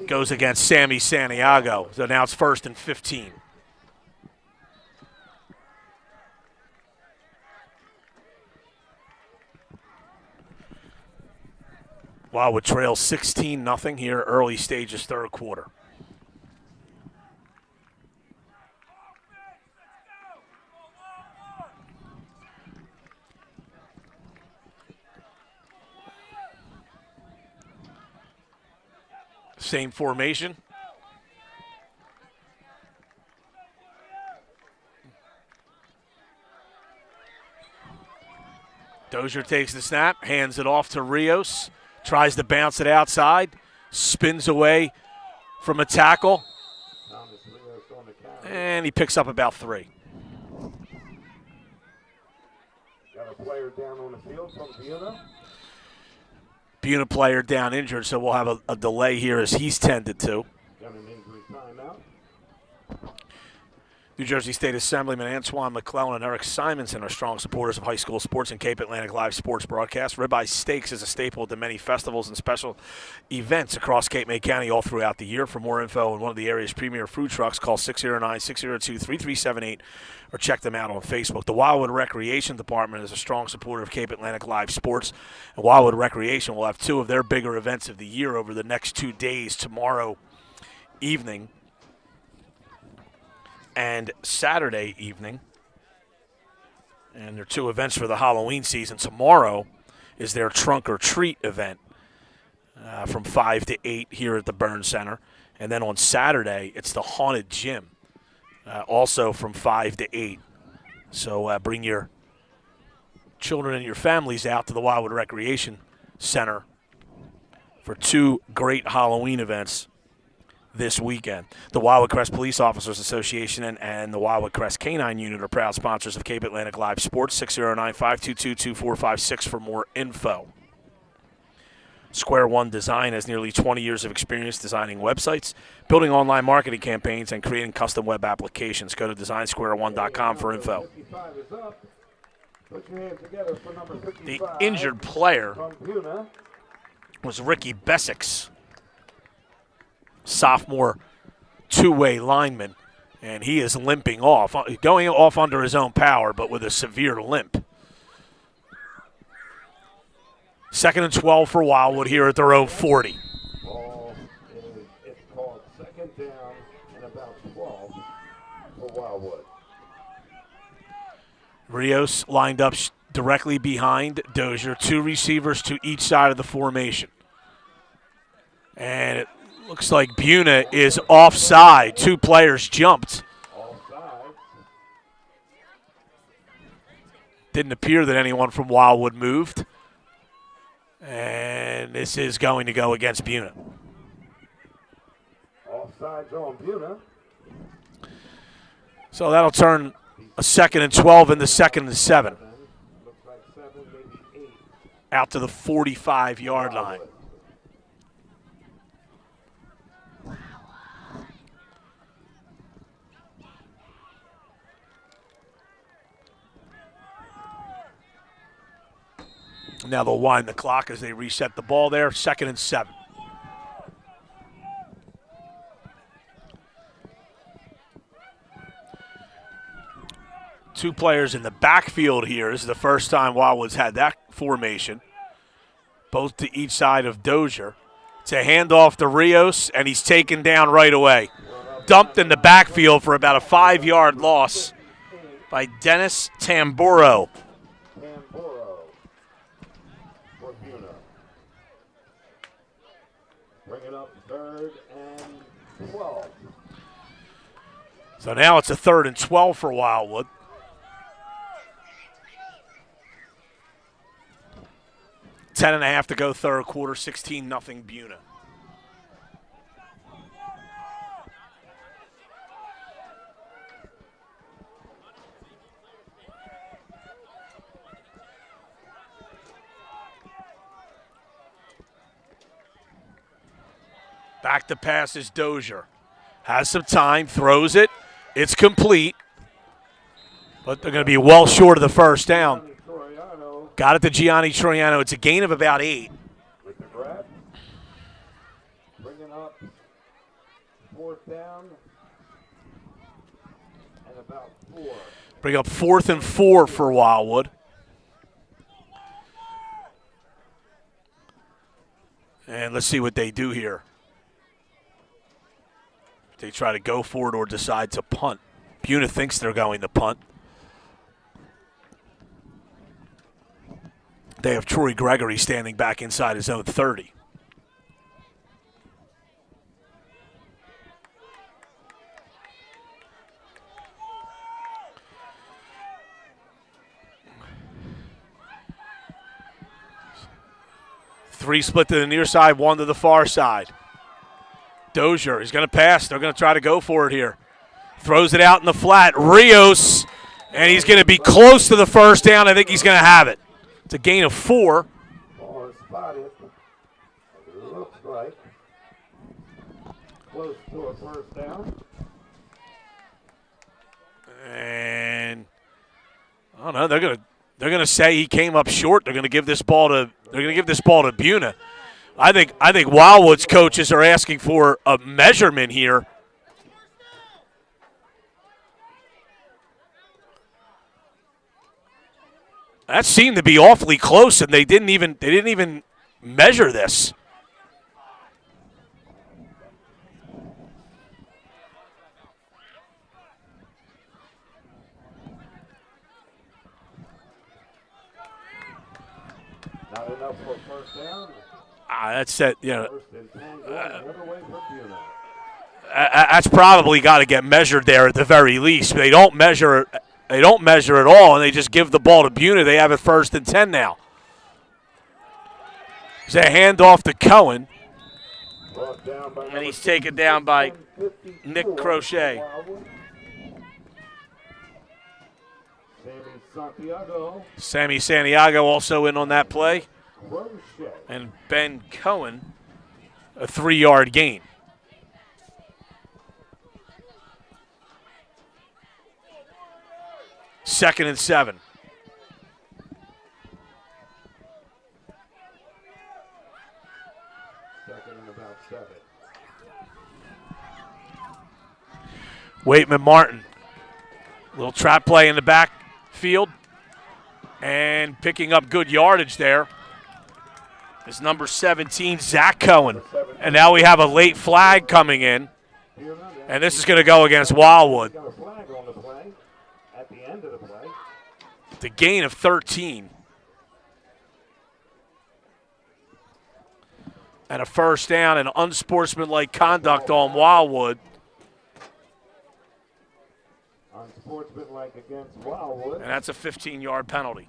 goes against Sammy Santiago. So now it's 1st and 15. Wildwood trails 16-0 here, early stages, third quarter. Same formation. Dozier takes the snap, hands it off to Rios, tries to bounce it outside, spins away from a tackle, and he picks up about 3. Got a player down on the field from Buena. Buena player down injured, so we'll have a delay here as he's tended to. Got an injury timeout. New Jersey State Assemblymen Antwan, McClellan, and Erik Simonsen are strong supporters of high school sports and Cape Atlantic live sports broadcast. Ribeyes Steaks is a staple at the many festivals and special events across Cape May County all throughout the year. For more info on one of the area's premier food trucks, call 609-602-3378 or check them out on Facebook. The Wildwood Recreation Department is a strong supporter of Cape Atlantic live sports, and Wildwood Recreation will have 2 of their bigger events of the year over the next 2 days, tomorrow evening and Saturday evening. And there are 2 events for the Halloween season. Tomorrow is their Trunk or Treat event from 5 to 8 here at the Burn Center. And then on Saturday, it's the Haunted Gym, also from 5 to 8. So bring your children and your families out to the Wildwood Recreation Center for 2 great Halloween events this weekend. The Wildwood Crest Police Officers Association and the Wildwood Crest Canine Unit are proud sponsors of Cape Atlantic Live Sports. 609-522-2456 for more info. Square One Design has nearly 20 years of experience designing websites, building online marketing campaigns, and creating custom web applications. Go to designsquareone.com for info. The injured player was Ricky Bessex, sophomore 2-way lineman, and he is limping off, going off under his own power, but with a severe limp. 2nd and 12 for Wildwood here at their own 40. It's called 2nd down and about 12 for Wildwood. Rios lined up directly behind Dozier, 2 receivers to each side of the formation. And it looks like Buena is offside. 2 players jumped. Offside. Didn't appear that anyone from Wildwood moved. And this is going to go against Buena. Offsides on Buena. So that'll turn a 2nd and 12 into 2nd and 7. Looks like 7, maybe 8. Out to the 45-yard line. Now they'll wind the clock as they reset the ball there. 2nd and 7. Two players in the backfield here. This is the first time Wildwood's had that formation. Both to each side of Dozier. It's a handoff to Rios, and he's taken down right away. Dumped in the backfield for about a 5-yard loss by Dennis Tamburo. Bring it up 3rd and 12. So now it's a 3rd and 12 for Wildwood. Ten and a half to go, third quarter, 16-0 Buena. Back to pass is Dozier. Has some time, throws it. It's complete. But they're going to be well short of the first down. Got it to Gianni Troiano. It's a gain of about 8. With the grab. Bringing up 4th down and about 4. Bring up 4th and 4 for Wildwood. And let's see what they do here. They try to go for it or decide to punt. Buena thinks they're going to punt. They have Troy Gregory standing back inside his own 30. 3 split to the near side, 1 to the far side. Dozier, he's going to pass. They're going to try to go for it here. Throws it out in the flat. Rios, and he's going to be close to the first down. I think he's going to have it. It's a gain of 4. Ball is spotted. It looks like close to a first down. And I don't know. They're gonna say he came up short. They're gonna give this ball to Buena. I think Wildwood's coaches are asking for a measurement here. That seemed to be awfully close, and they didn't even measure this. Not enough for first down. That's it. You know, First and 10, going the other way for Buena. that's probably got to get measured there at the very least. They don't measure at all, and they just give the ball to Buena. They have it 1st and 10 now. It's a handoff to Cohen, and he's taken down by Nick Crochet. Sammy Santiago also in on that play. And Ben Cohen, a 3-yard gain. Second and 7. Second and about 7. Waitman Martin. Little trap play in the backfield. And picking up good yardage there is number 17, Zach Cohen. And now we have a late flag coming in. And this is going to go against Wildwood. Got a flag on the play at the end of the play. The gain of 13. And a first down and unsportsmanlike conduct on Wildwood. Unsportsmanlike against Wildwood. And that's a 15-yard penalty.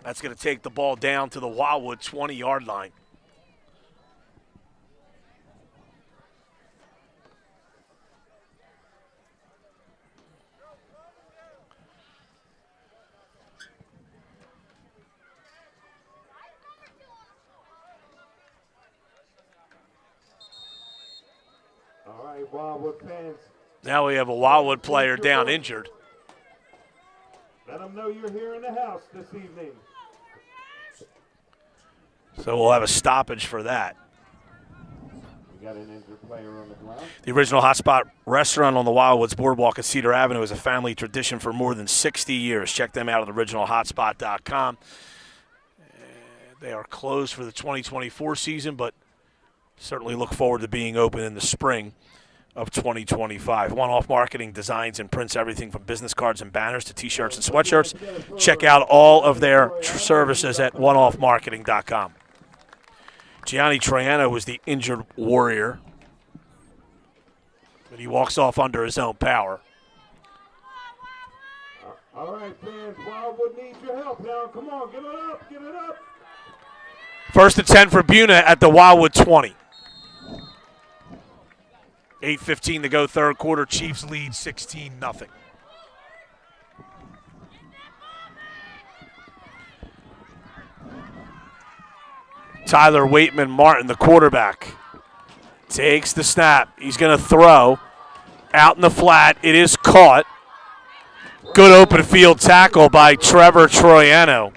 That's going to take the ball down to the Wildwood 20-yard line. All right, Wildwood fans. Now we have a Wildwood player down injured. Let them know you're here in the house this evening. So we'll have a stoppage for that. We got an injured player on the ground. The original Hotspot restaurant on the Wildwoods Boardwalk at Cedar Avenue is a family tradition for more than 60 years. Check them out at originalhotspot.com. They are closed for the 2024 season, but certainly look forward to being open in the spring of 2025. One-Off Marketing designs and prints everything from business cards and banners to T-shirts and sweatshirts. Check out all of their services at oneoffmarketing.com. Gianni Troiano was the injured warrior, but he walks off under his own power. All right, fans, Wildwood needs your help now. Come on, give it up, give it up. 1st and 10 for Buena at the Wildwood 20. 8:15 to go, third quarter. Chiefs lead 16-0. Tyler Waitman Martin, the quarterback, takes the snap. He's going to throw out in the flat. It is caught. Good open field tackle by Trevor Troiano.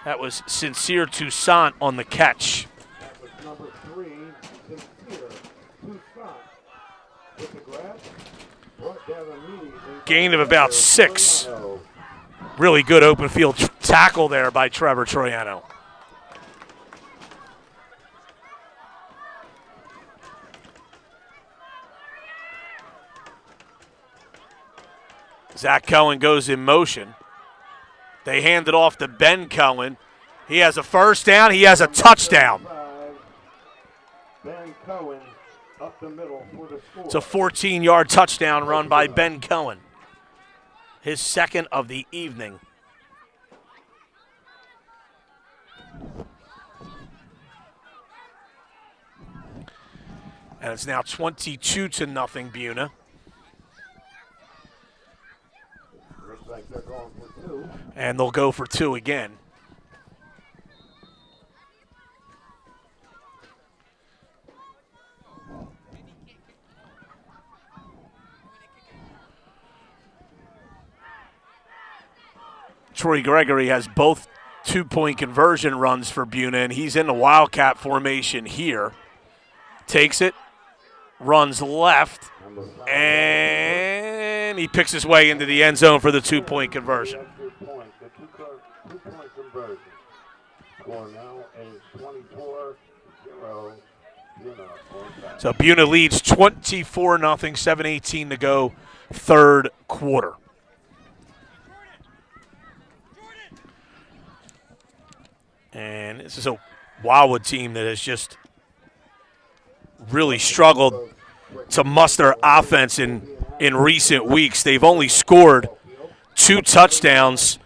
That was Sincere Toussaint on the catch. That was number 3, Sincere Toussaint with the grab. Brought down immediately. Gain of about 6. Really good open field tackle there by Trevor Troiano. Zach Cohen goes in motion. They hand it off to Ben Cohen. He has a first down. He has a touchdown. Ben Cohen up the middle for the score. It's a 14-yard touchdown run by Ben Cohen. His second of the evening. And it's now 22-0 Buena. Looks like they're going for 2. And they'll go for 2 again. Troy Gregory has both 2-point conversion runs for Buena, and he's in the Wildcat formation here. Takes it, runs left, and he picks his way into the end zone for the 2-point conversion. The 2-point conversion. Score now is 24-0. So Buena leads 24-0, 7:18 to go, third quarter. And this is a Wildwood team that has just really struggled to muster offense in recent weeks. They've only scored 2 touchdowns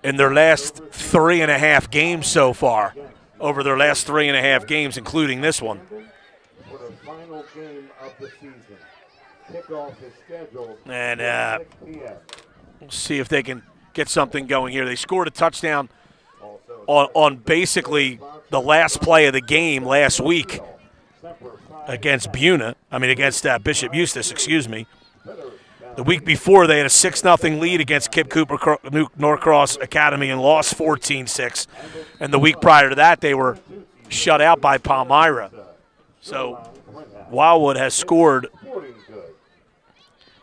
in their last 3.5 games so far, over their last 3.5 games, including this one. For the final game of the season. Kickoff is scheduled And at 6 p.m. we'll see if they can get something going here. They scored a touchdown on basically the last play of the game last week against Bishop Eustace, excuse me. The week before, they had a 6-0 lead against Kip Cooper Norcross Academy and lost 14-6. And the week prior to that, they were shut out by Palmyra. So Wildwood has scored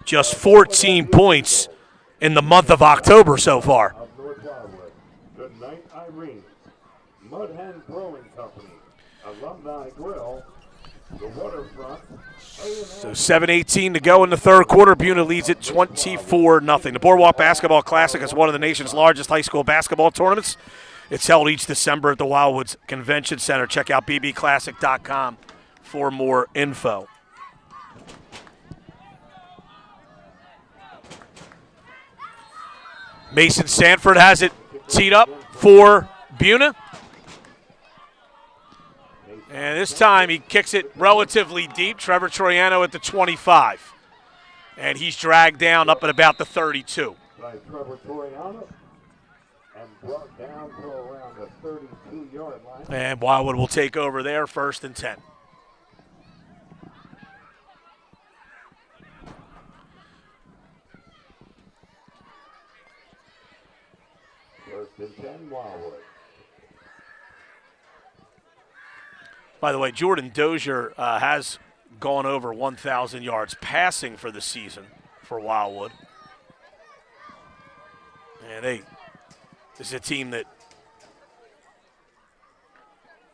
just 14 points in the month of October so far. Good night, Irene. Mudhen Brewing Company, Alumni Grill, the Waterfront. So 7:18 to go in the third quarter. Buena leads it 24-0. The Boardwalk Basketball Classic is one of the nation's largest high school basketball tournaments. It's held each December at the Wildwoods Convention Center. Check out bbclassic.com for more info. Mason Sanford has it teed up for Buena. And this time he kicks it relatively deep. Trevor Troiano at the 25. And he's dragged down up at about the 32. By Trevor Troiano and brought down to around the 32-yard line. And Wildwood will take over there, 1st and 10. First and 10, Wildwood. By the way, Jordan Dozier has gone over 1,000 yards passing for the season for Wildwood. And this is a team that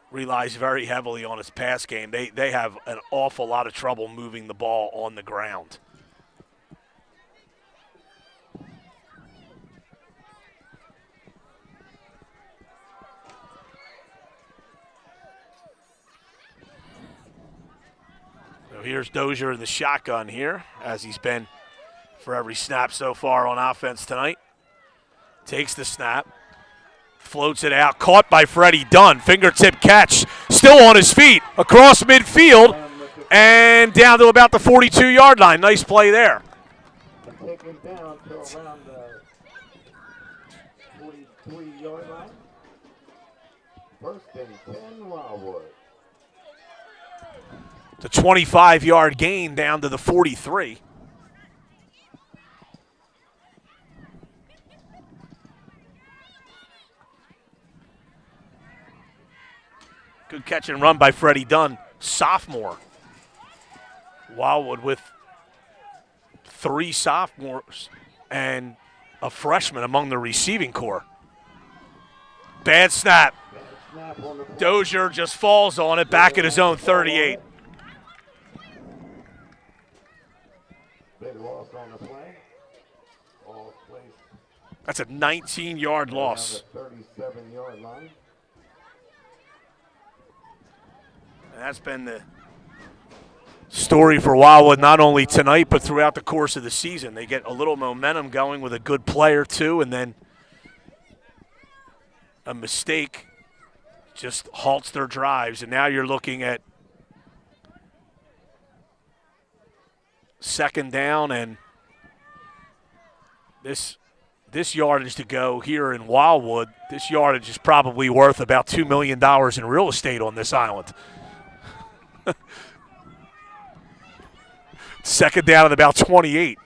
relies very heavily on its pass game. They have an awful lot of trouble moving the ball on the ground. So here's Dozier in the shotgun here, as he's been for every snap so far on offense tonight. Takes the snap, floats it out, caught by Freddie Dunn. Fingertip catch, still on his feet, across midfield, and down to about the 42-yard line. Nice play there. Taken down to around the 43-yard line. First and 10, Wildwood. The 25-yard gain down to the 43. Good catch and run by Freddie Dunn, sophomore. Wildwood with 3 sophomores and a freshman among the receiving corps. Bad snap. Dozier just falls on it back at his own 38. Big loss on the play. All placed That's a 19-yard loss. around the 37-yard line. And that's been the story for Wildwood, not only tonight, but throughout the course of the season. They get a little momentum going with a good player, too, and then a mistake just halts their drives. And now you're looking at second down, and this yardage to go here in Wildwood, this yardage is probably worth about $2 million in real estate on this island. Second down at about 28.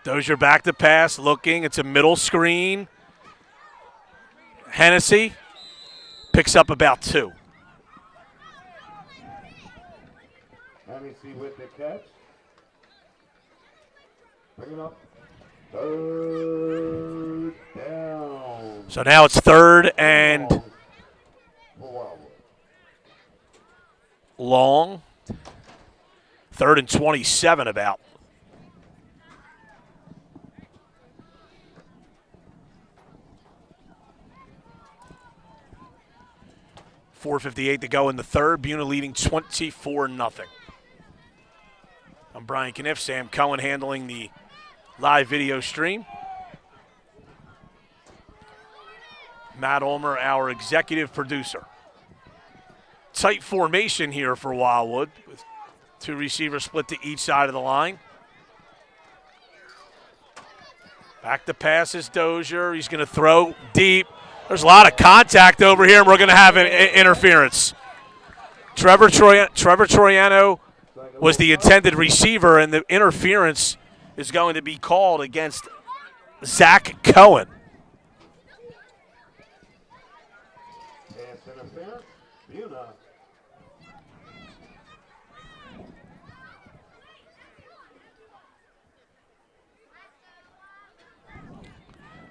Dozier back to pass, looking. It's a middle screen. Hennessy picks up about 2. Hennessy with the catch. Bring it up. Third down. So now it's third and long. Third and 27 about. .458 to go in the third. Buena leading 24-0. I'm Brian Cunniff, Sam Cohen handling the live video stream. Matt Ulmer, our executive producer. Tight formation here for Wildwood with 2 receivers split to each side of the line. Back to passes, Dozier. He's going to throw deep. There's a lot of contact over here, and we're going to have an interference. Trevor Troiano was the intended receiver, and the interference is going to be called against Zach Cohen.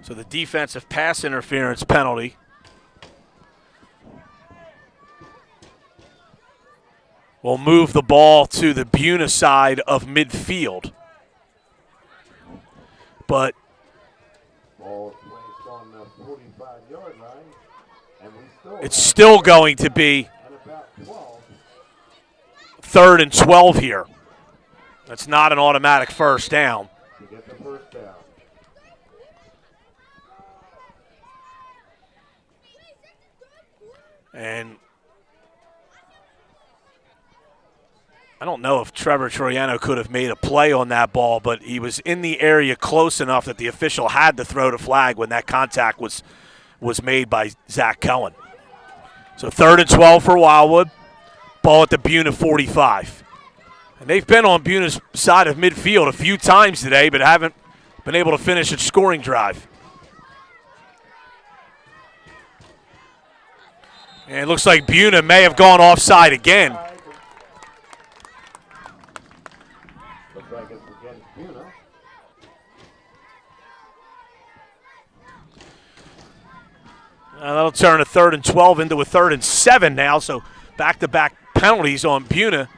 So the defensive pass interference penalty. Will move the ball to the Buena side of midfield. But ball placed on the 45-yard line, and it's still going to be third and 12 here. That's not an automatic first down. To get the first down. And I don't know if Trevor Troiano could have made a play on that ball, but he was in the area close enough that the official had to throw the flag when that contact was made by Zach Cohen. So third and 12 for Wildwood. Ball at the Buena 45. And they've been on Buena's side of midfield a few times today, but haven't been able to finish a scoring drive. And it looks like Buena may have gone offside again. Looks like it's against Buena. That'll turn a third and 12 into a third and 7 now, so back-to-back penalties on Buena,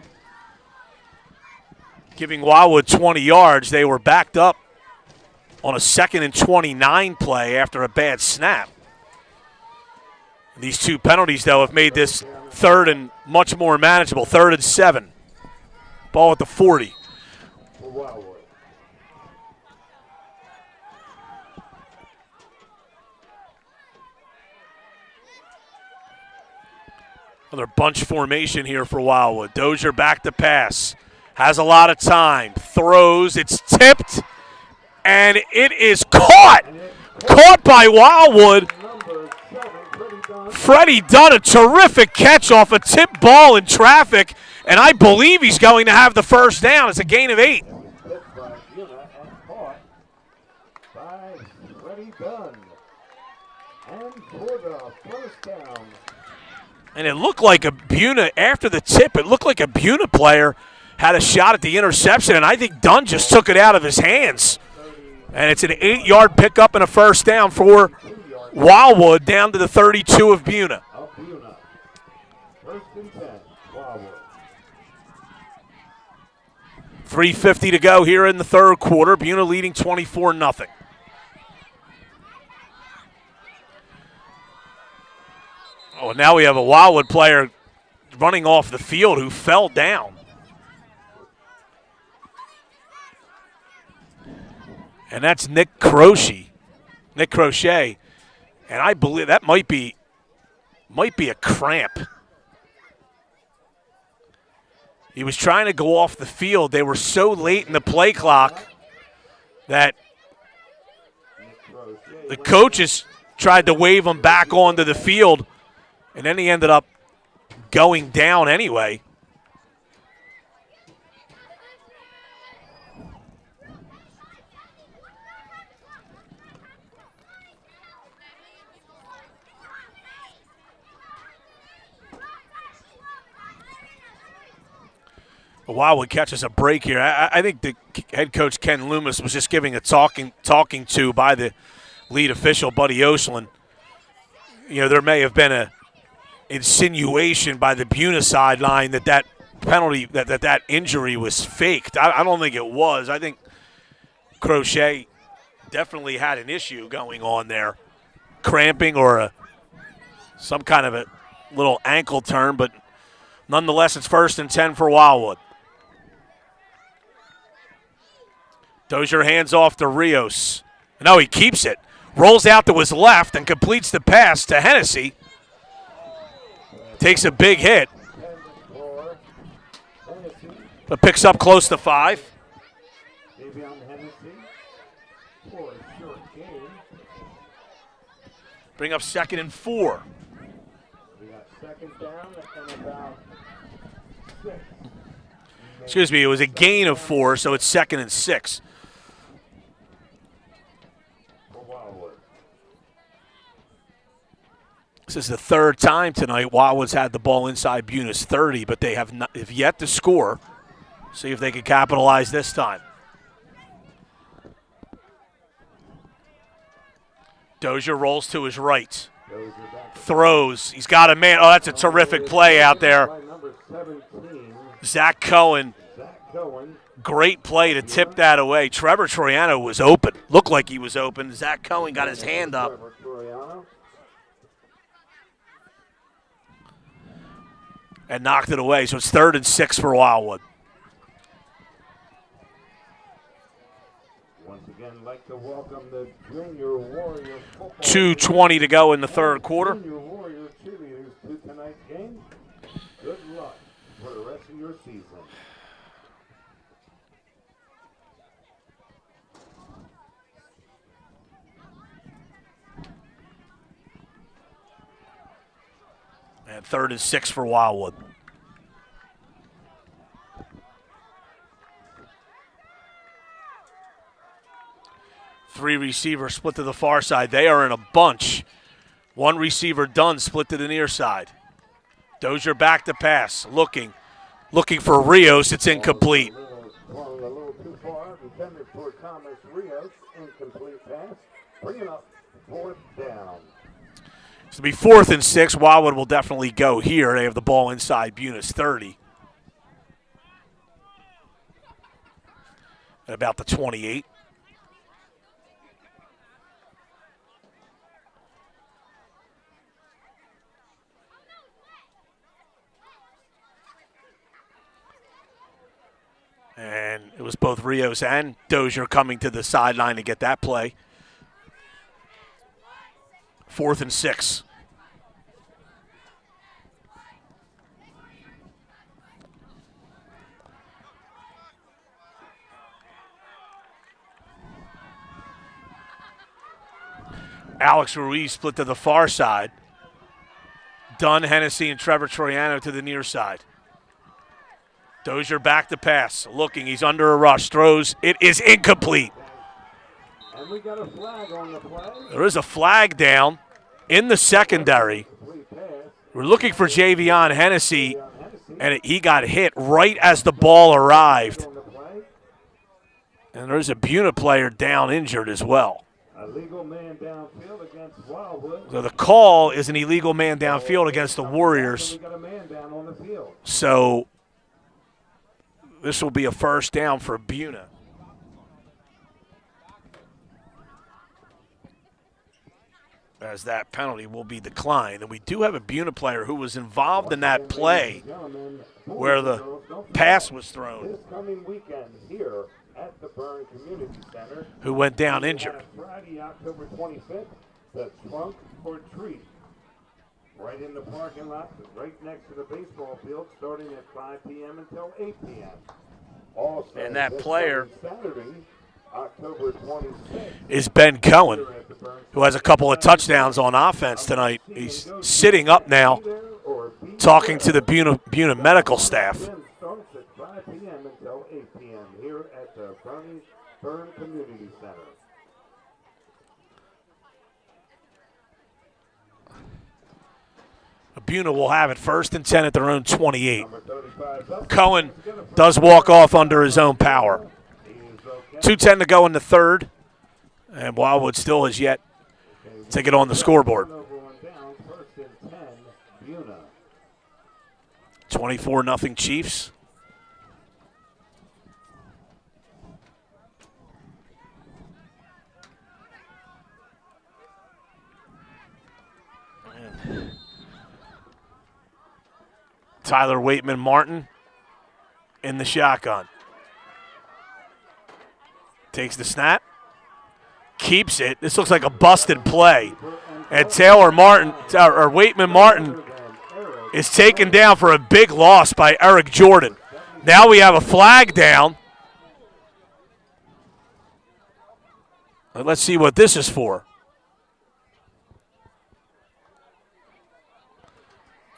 giving Wildwood 20 yards. They were backed up on a second and 29 play after a bad snap. These 2 penalties, though, have made this third and much more manageable. Third and 7. Ball at the 40. Another bunch formation here for Wildwood. Dozier back to pass. Has a lot of time. Throws. It's tipped. And it is caught. Caught by Wildwood. Freddie Dunn, a terrific catch off a tip ball in traffic, and I believe he's going to have the first down. It's a gain of 8. And it looked like a Buena, after the tip, it looked like a Buena player had a shot at the interception, and I think Dunn just took it out of his hands. And it's an 8-yard pickup and a first down for Wildwood down to the 32 of Buena. First and 10, Wildwood. 3:50 to go here in the third quarter. Buena leading 24-0. Oh, now we have a Wildwood player running off the field who fell down. And that's Nick Crochet. And I believe that might be a cramp. He was trying to go off the field. They were so late in the play clock that the coaches tried to wave him back onto the field, and then he ended up going down anyway. Wildwood catches a break here. I think the head coach, Ken Loomis, was just giving a talking to by the lead official, Buddy Oshlin. You know, there may have been a insinuation by the Buena sideline that penalty, that injury was faked. I don't think it was. I think Crochet definitely had an issue going on there, cramping or some kind of a little ankle turn, but nonetheless, it's 1st and 10 for Wildwood. Dozier hands off to Rios. No, he keeps it. Rolls out to his left and completes the pass to Hennessy. Takes a big hit, but picks up close to 5. Bring up 2nd and 4. We got 2nd down and about 6. Excuse me, it was a gain of 4, so it's 2nd and 6. This is the 3rd time tonight Wildwood's had the ball inside Buena's 30, but they have yet to score. See if they can capitalize this time. Dozier rolls to his right. Throws. He's got a man. Oh, that's a terrific play out there. Zach Cohen. Great play to tip that away. Trevor Troiano was open. Looked like he was open. Zach Cohen got his hand up. And knocked it away. So it's 3rd and 6 for Wildwood. Once again, I'd like to welcome the Junior Warrior football 2:20 to go in the 3rd quarter. Junior Warrior cheerleaders to tonight's game. Good luck for the rest of your season. And 3rd and 6 for Wildwood. Three receivers split to the far side. They are in a bunch. One receiver done, split to the near side. Dozier back to pass, looking for Rios. It's incomplete. A little too far, intended for Thomas Rios. Incomplete pass. Bringing up 4th down. It'll be 4th and 6. Wildwood will definitely go here. They have the ball inside Buena's 30. At about the 28. And it was both Rios and Dozier coming to the sideline to get that play. 4th and 6. Alex Ruiz split to the far side. Dunn, Hennessy, and Trevor Troiano to the near side. Dozier back to pass. Looking, he's under a rush. Throws. It is incomplete. And we got a flag on the play. There is a flag down in the secondary. We're looking for Javion Hennessy, and he got hit right as the ball arrived. And there's a Buena player down injured as well. Illegal man downfield against Wildwood. So the call is an illegal man downfield against the Warriors. We got a man down on the field. So this will be a 1st down for Buena. As that penalty will be declined. And we do have a Buena player who was involved in that play where the pass was thrown, This coming weekend here at the Burn Community Center, who went down injured. Friday, October 25th, the Trunk or Treat right in the parking lot, right next to the baseball field, starting at 5 p.m. until 8 p.m. Also, And that this player coming Saturday, October 26th, is Ben Cohen, here at the Burns who has a couple of touchdowns on offense tonight. He's sitting up now, talking to the Buena medical staff. Starts at 5 p.m. until 8 p.m. here at the Burn Community Center. Buena will have it 1st and 10 at their own 28. Cohen does walk off under his own power. 2:10 to go in the third, and Wildwood still has yet to get on the scoreboard. 24-0 Chiefs. Tyler Waitman-Martin in the shotgun. Takes the snap. Keeps it. This looks like a busted play. And Waitman-Martin is taken down for a big loss by Erik Jordan. Now we have a flag down. Let's see what this is for.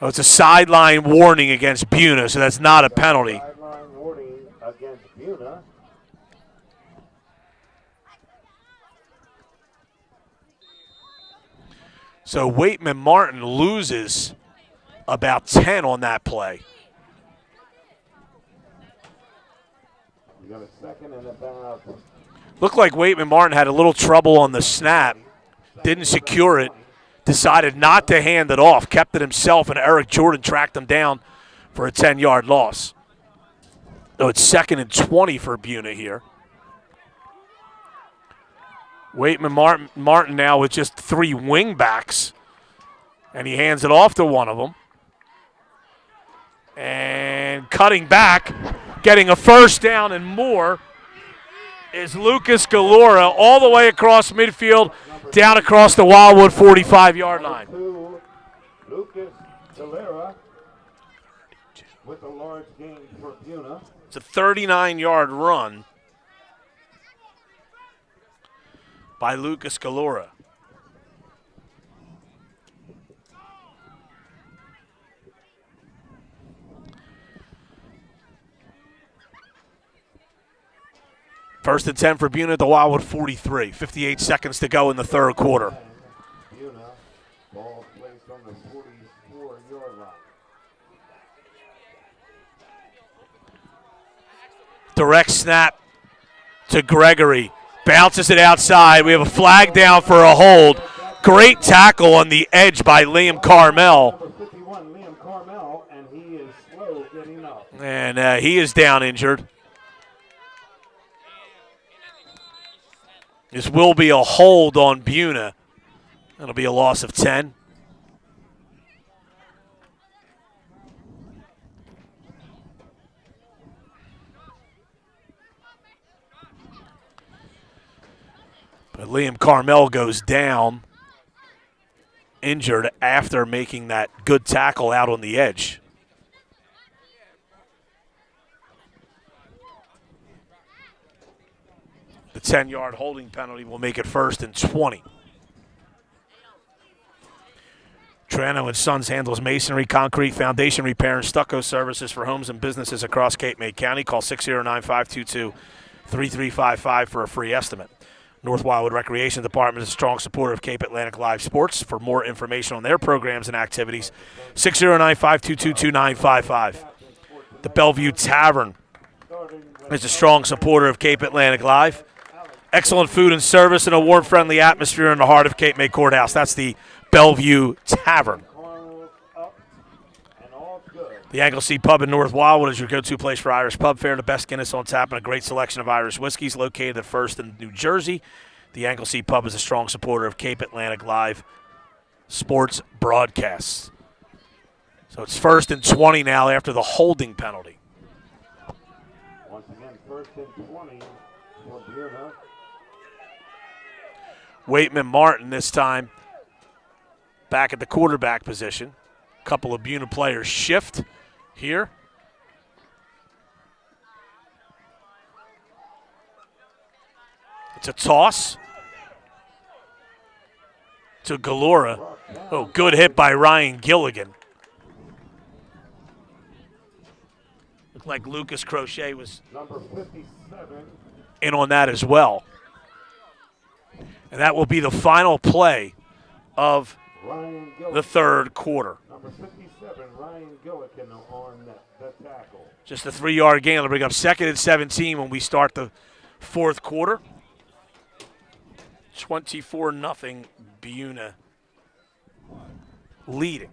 Oh, it's a sideline warning against Buena, so that's not a penalty. Sideline warning against Buena. So Waitman-Martin loses about 10 on that play. We got a second and about. Looked like Waitman-Martin had a little trouble on the snap, didn't secure it, decided not to hand it off, kept it himself, and Erik Jordan tracked him down for a 10-yard loss. So it's 2nd and 20 for Buena here. Waitman-Martin now with just 3 wingbacks, and he hands it off to one of them. And cutting back, getting a first down and more, is Lucas Galora all the way across midfield, down across the Wildwood 45-yard line. Lucas Galera with a large gain for Buena. It's a 39-yard run by Lucas Galora. First and 10 for Buena at the Wildwood 43. 58 seconds to go in the third quarter. Buena, ball placed on the 44-yard line. Direct snap to Gregory. Bounces it outside. We have a flag down for a hold. Great tackle on the edge by Liam Carmel. Number 51, Liam Carmel, and he is slow getting up. And he is down injured. This will be a hold on Buena. That'll be a loss of 10. But Liam Carmel goes down, injured after making that good tackle out on the edge. The 10-yard holding penalty will make it 1st and 20. Troiano and Sons handles masonry, concrete, foundation repair, and stucco services for homes and businesses across Cape May County. Call 609-522-3355 for a free estimate. North Wildwood Recreation Department is a strong supporter of Cape Atlantic Live Sports. For more information on their programs and activities, 609-522-2955. The Bellevue Tavern is a strong supporter of Cape Atlantic Live. Excellent food and service and a warm-friendly atmosphere in the heart of Cape May Courthouse. That's the Bellevue Tavern. The Anglesea Pub in North Wildwood is your go-to place for Irish pub fare, the best Guinness on tap, and a great selection of Irish whiskeys located at First in New Jersey. The Anglesea Pub is a strong supporter of Cape Atlantic Live Sports broadcasts. So it's 1st and 20 now after the holding penalty. Once again, 1st and 20 for Buena. Waitman-Martin this time back at the quarterback position. A couple of Buena players shift here. It's a toss to Galora. Oh, good hit by Ryan Gilligan. Looked like Lucas Crochet was in on that as well. And that will be the final play of the third quarter. Number 57, Ryan Gilligan on the tackle. Just a 3-yard gain. It'll bring up 2nd and 17 when we start the fourth quarter. 24-0 Buena leading.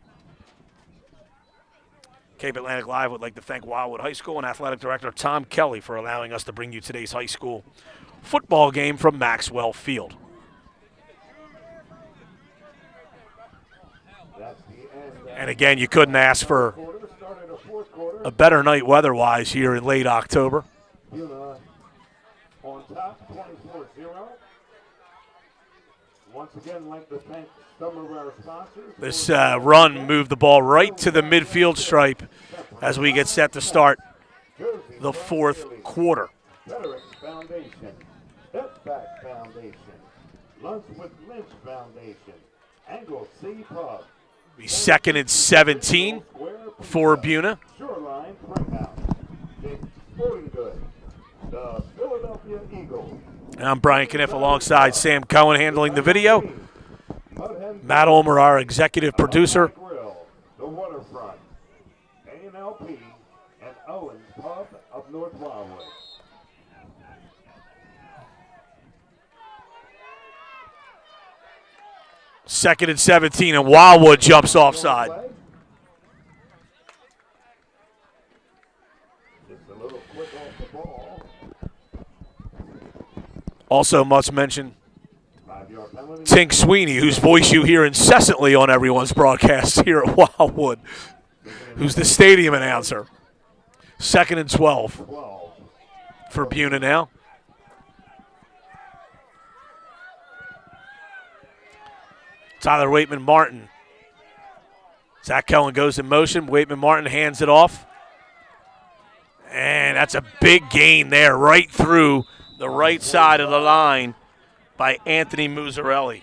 Cape Atlantic Live would like to thank Wildwood High School and Athletic Director Tom Kelly for allowing us to bring you today's high school football game from Maxwell Field. And again, you couldn't ask for a better night weather-wise here in late October. On top, 24-0. Once again, like to thank some of our sponsors. This run moved the ball right to the midfield stripe as we get set to start the fourth quarter. Erik Foundation, Stepback Foundation, Lunch with Lynch Foundation, Anglesea Pub. Be 2nd and 17 for Buena. Shoreline Playhouse, Dick's Sporting Goods, the Philadelphia Eagles. And I'm Brian Cunniff alongside Sam Cohen handling the video. Mudhen, Matt Ulmer, our executive producer. Grill, the Waterfront, A&LP, and Owens Pub of North Wildwood. Second and 17, and Wildwood jumps offside. Just a little quick off the ball. Also must mention 5-yard penalty. Tink Sweeney, whose voice you hear incessantly on everyone's broadcast here at Wildwood, who's the stadium announcer. 2nd and 12 for Buena now. Tyler Waitman-Martin. Zach Kellen goes in motion. Waitman-Martin hands it off. And that's a big gain there right through the right side of the line by Anthony Muzzarelli.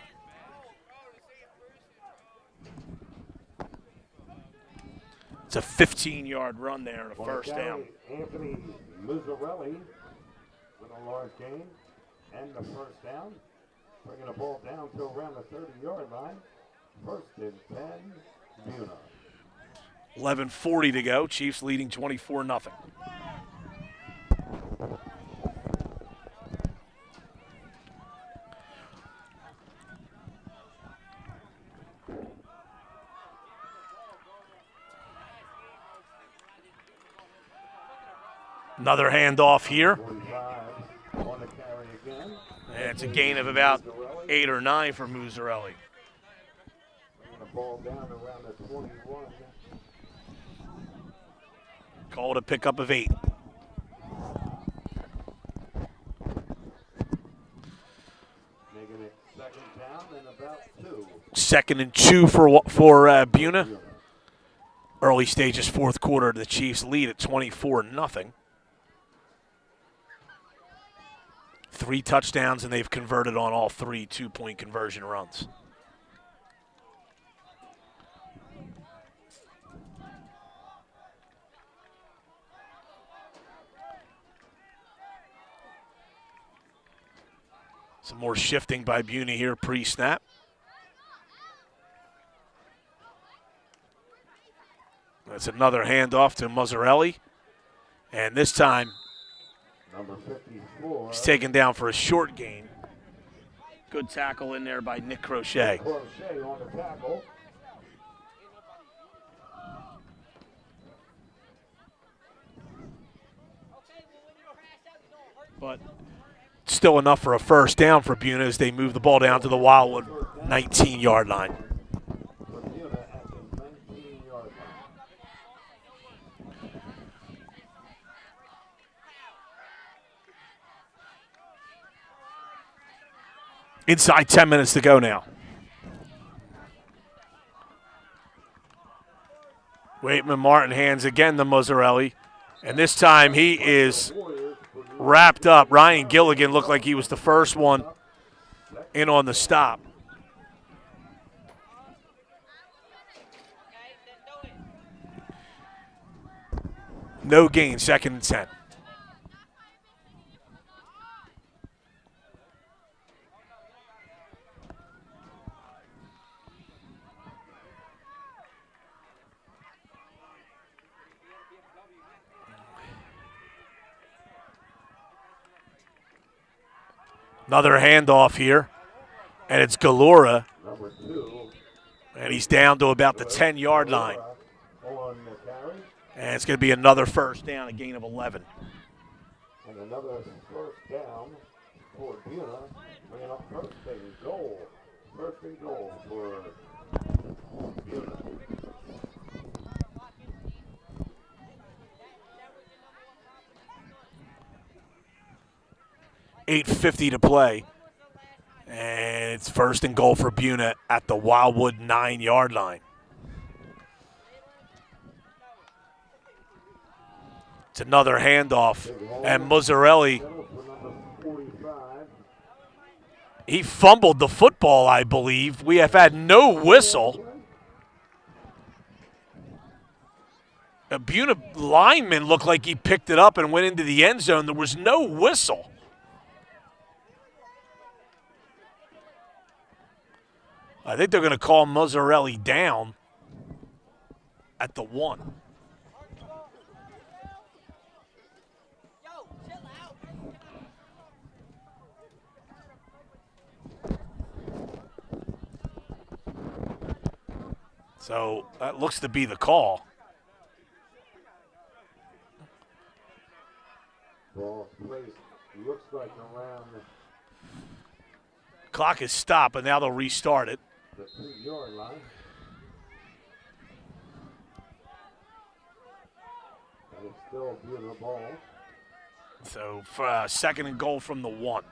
It's a 15-yard run there and a first down. Anthony Muzzarelli with a large gain and the first down. Bringing the ball down to around the 30-yard line. 1st and 10, Buena. 11:40 to go. Chiefs leading 24-0. Another handoff here. 45 on the carry again. And it's a gain of about 8 or 9 for Muzzarelli. Bringing the ball down around the 21. Called a pickup of 8. Making it 2nd down and about 2. 2nd and 2 for Buena. Early stages, fourth quarter, the Chiefs lead at 24-0. 3 touchdowns, and they've converted on all 3 two-point conversion runs. Some more shifting by Buena here pre-snap. That's another handoff to Muzzarelli. And this time, Number 54. he's taken down for a short gain. Good tackle in there by Nick Crochet. Crochet on the tackle. But still enough for a first down for Buena as they move the ball down to the Wildwood 19-yard line. For Buena at the 19-yard line. Inside 10 minutes to go now. Waitman Martin hands again to Muzzarelli. And this time he is wrapped up. Ryan Gilligan looked like he was the first one in on the stop. No gain, 2nd and 10. Another handoff here, and it's Galora, and he's down to about the 10-yard line. And it's going to be another first down, a gain of 11. And another first down for Buena, bringing up first and goal. First and goal for Buena. $8:50 to play. And it's first and goal for Buena at the Wildwood 9-yard line. It's another handoff. And Muzzarelli, he fumbled the football, I believe. We have had no whistle. A Buena lineman looked like he picked it up and went into the end zone. There was no whistle. I think they're going to call Muzzarelli down at the 1. So that looks to be the call. Ball placed, looks like around Clock is stopped, but now they'll restart it. the 3-yard line. And it's still a Buena ball. So for second and goal from the 1.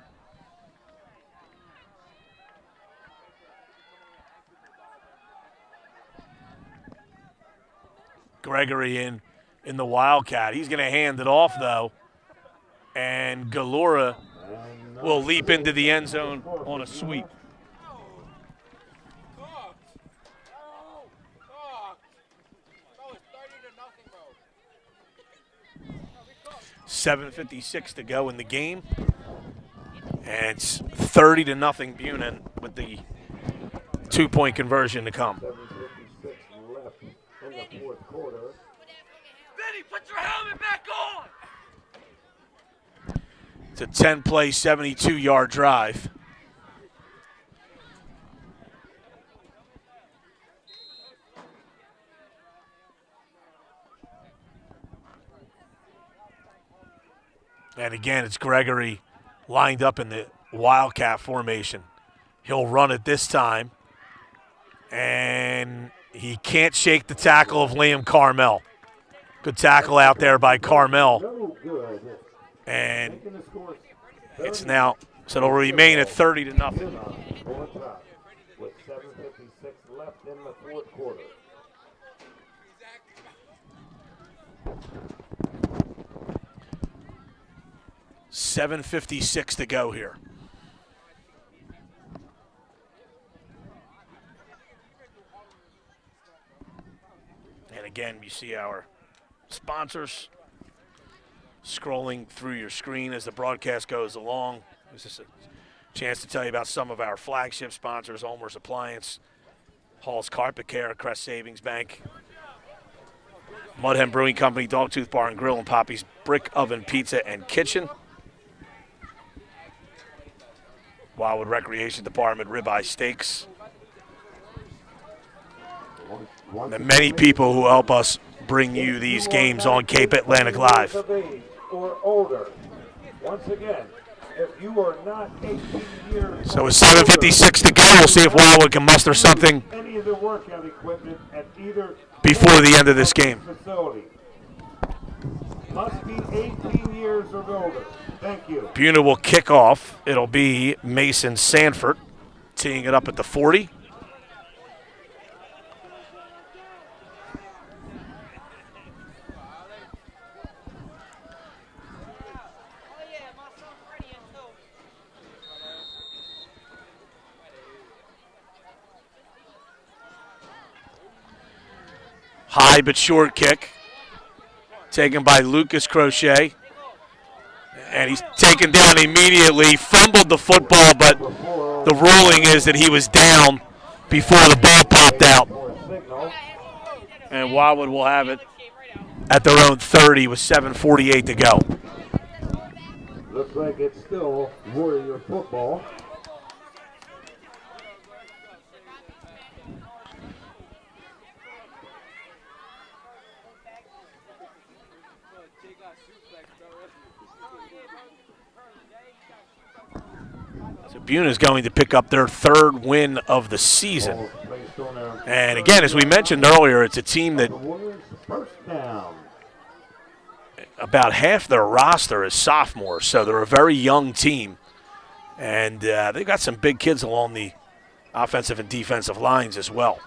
Gregory in the Wildcat. He's going to hand it off, though. And Galora will leap into the end zone on a sweep. 7:56 to go in the game. And it's 30-0 Buena with the 2-point conversion to come. 7:56 left in the fourth quarter. Benny, put your helmet back on! It's a 10-play, 72-yard drive. And again, it's Gregory lined up in the Wildcat formation. He'll run it this time. And he can't shake the tackle of Liam Carmel. Good tackle out there by Carmel. No good. And Making the score it's now, so it'll remain at 30-0. Buena on top with 7:56 left in the fourth quarter. $7:56 to go here. And again, you see our sponsors scrolling through your screen as the broadcast goes along. This is a chance to tell you about some of our flagship sponsors: Ulmer's Appliance, Hall's Carpet Care, Crest Savings Bank, Mudhen Brewing Company, Dogtooth Bar and Grill, and Poppi's Brick Oven Pizza and Kitchen. Wildwood Recreation Department, Ribeyes Steaks. The many people who help us bring you these games on Cape Atlantic Live. Or older. Once again, if you are not 18 years So with 7:56 to go, we'll see if Wildwood can muster something any of the workout equipment at either before the end of this game. facility. Must be 18 years or older. Thank you. Buena will kick off. It'll be Mason Sanford teeing it up at the 40. High but short kick. Taken by Lucas Crochet. And he's taken down immediately. Fumbled the football, but the ruling is that he was down before the ball popped out. And Wildwood will have it at their own 30 with 7:48 to go. Looks like it's still Warrior football. So Buena is going to pick up their third win of the season. And again, as we mentioned earlier, it's a team that about half their roster is sophomores, so they're a very young team. And they've got some big kids along the offensive and defensive lines as well.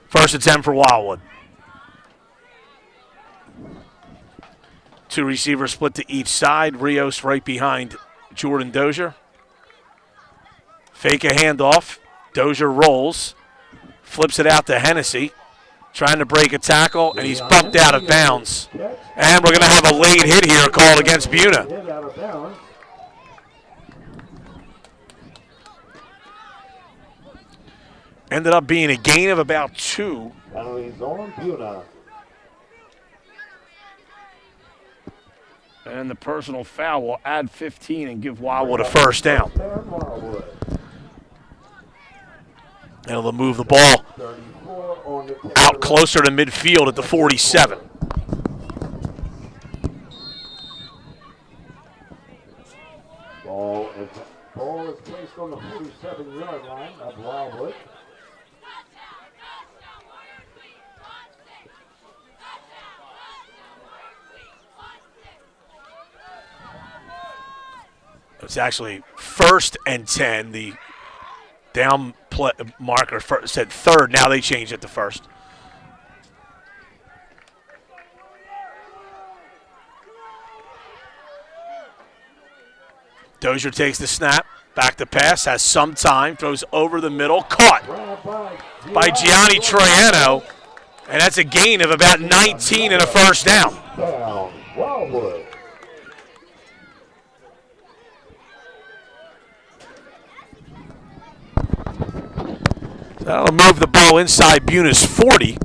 First and 10 for Wildwood. Two receivers split to each side. Rios right behind Jordan Dozier. Fake a handoff. Dozier rolls. Flips it out to Hennessy. Trying to break a tackle, and he's bumped out of bounds. And we're going to have a late hit here called against Buena. Ended up being a gain of about 2. And the personal foul will add 15 and give Wildwood a first down. And it'll move the ball out closer to midfield at the 47. Ball is placed on the 47-yard line of Wildwood. It's actually first and 10. The down marker said third. Now they changed it to first. Dozier takes the snap. Back to pass. Has some time. Throws over the middle. Caught by Gianni Troiano. And that's a gain of about 19 and a first down. Wildwood. That'll move the ball inside Buena's 40.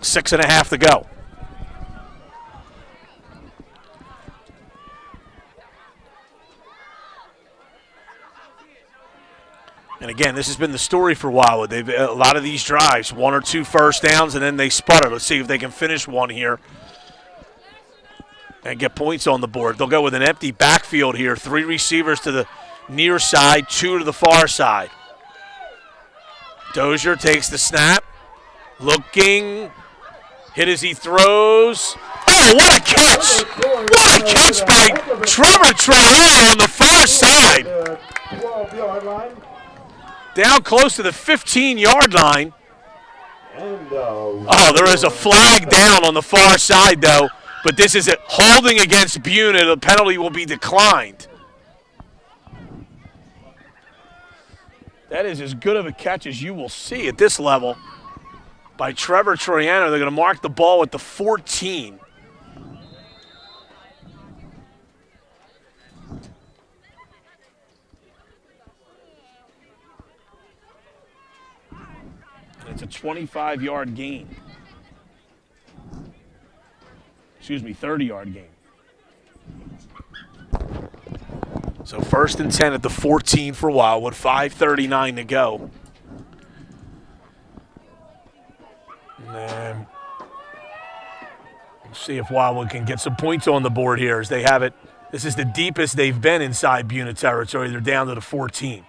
6.5 to go. And again, this has been the story for Wildwood. They've a lot of these drives, 1 or 2 first downs, and then they sputter. Let's see if they can finish one here and get points on the board. They'll go with an empty backfield here. 3 receivers to the near side, 2 to the far side. Dozier takes the snap. Looking. Hit as he throws. Oh, what a catch! What a catch by Trevor Troiano on the far side. 12-yard line. Down close to the 15-yard line. Oh, there is a flag down on the far side, though. But this is it. Holding against Buena. The penalty will be declined. That is as good of a catch as you will see at this level by Trevor Troiano. They're going to mark the ball at the 14. And it's a 25-yard gain. Excuse me, 30-yard gain. So first and 10 at the 14 for Wildwood, 5:39 to go. And then we'll see if Wildwood can get some points on the board here as they have it. This is the deepest they've been inside Buena territory. They're down to the 14.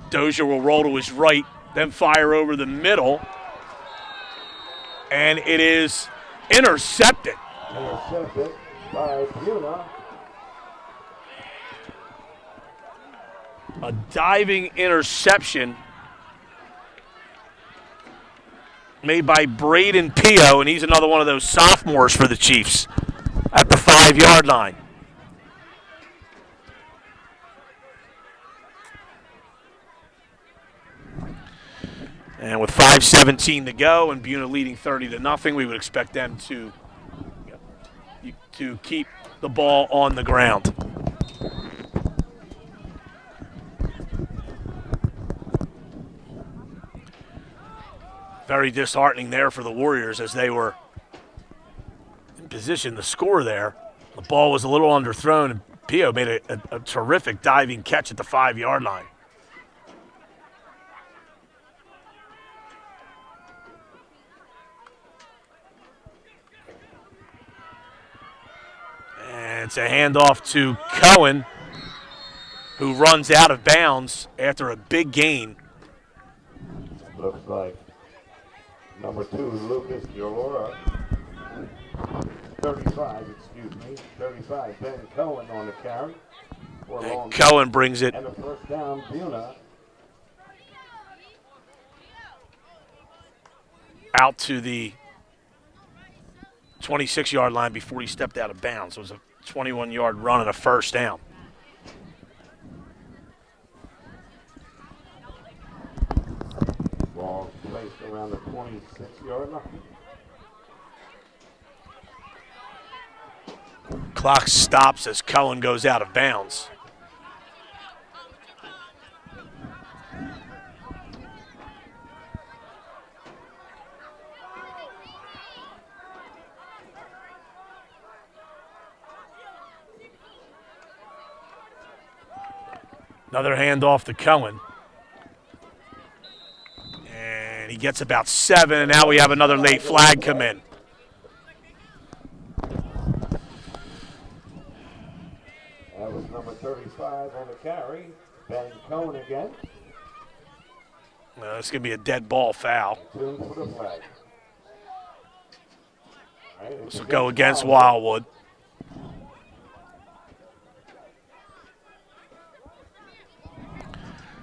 Dozier will roll to his right, then fire over the middle. And it is intercepted. Intercepted by Buena. A diving interception. made by Braden Pio, and he's another one of those sophomores for the Chiefs at the 5-yard line. And with 5:17 to go and Buena leading 30-0, we would expect them to keep the ball on the ground. Very disheartening there for the Warriors as they were in position to score there. The ball was a little underthrown, and Pio made a terrific diving catch at the 5-yard line. And it's a handoff to Cohen, who runs out of bounds after a big gain. Looks like number 2, Lucas Delora. 35, Ben Cohen on the carry. And Cohen brings it. And a first down, Buena. Out to the 26-yard line before he stepped out of bounds. It was a 21-yard run and a first down. Ball placed around the 26-yard line. Clock stops as Cohen goes out of bounds. Another handoff to Cohen. And he gets about 7, and now we have another late flag come in. That was number 35 on the carry. Ben Cohen again. It's going to be a dead ball foul. Tuned for the flag. This will go against Wildwood.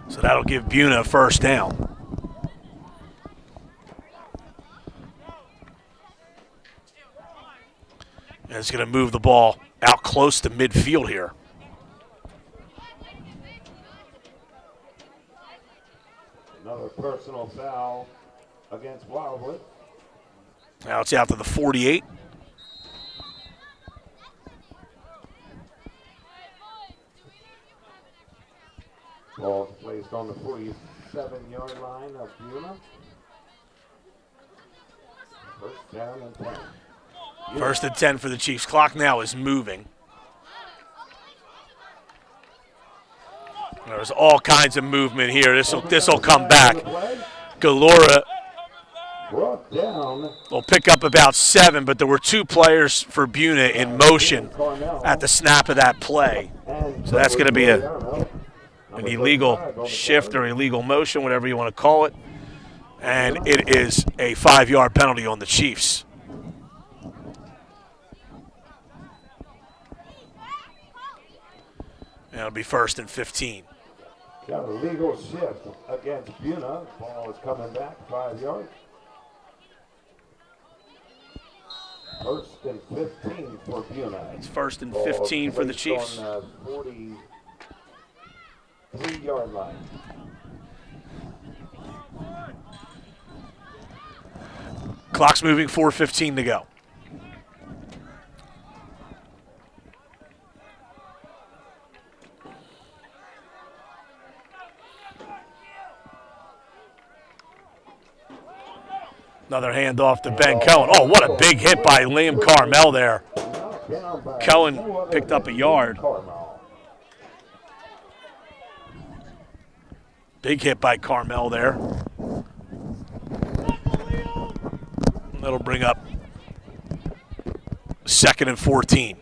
So that'll give Buena a first down. And it's going to move the ball out close to midfield here. Another personal foul against Wildwood. Now it's out to the 48. Ball placed on the 47-yard line of Buena. First down and 10. First and 10 for the Chiefs. Clock now is moving. There's all kinds of movement here. This will come back. Galora will pick up about 7, but there were 2 players for Buena in motion at the snap of that play. So that's going to be an illegal shift or illegal motion, whatever you want to call it. And it is a 5-yard penalty on the Chiefs. And it'll be first and 15. Got a legal shift against Buena. Ball is coming back 5 yards. First and 15 for Buena. It's first and 15 for the Chiefs. On the 43-yard line. Clock's moving, 4:15 to go. Another handoff to Ben Cohen. Oh, what a big hit by Liam Carmel there. Cohen picked up a yard. Big hit by Carmel there. That'll bring up 2nd and 14.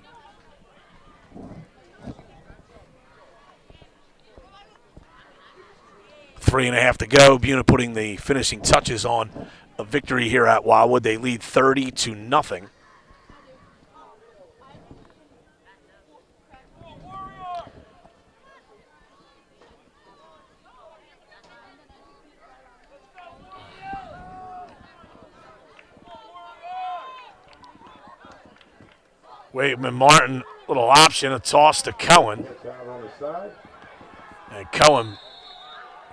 Three and a half to go. Buena putting the finishing touches on a victory here at Wildwood. They lead 30-0. Waitman Martin, little option, a toss to Cohen. Down on the side. And Cohen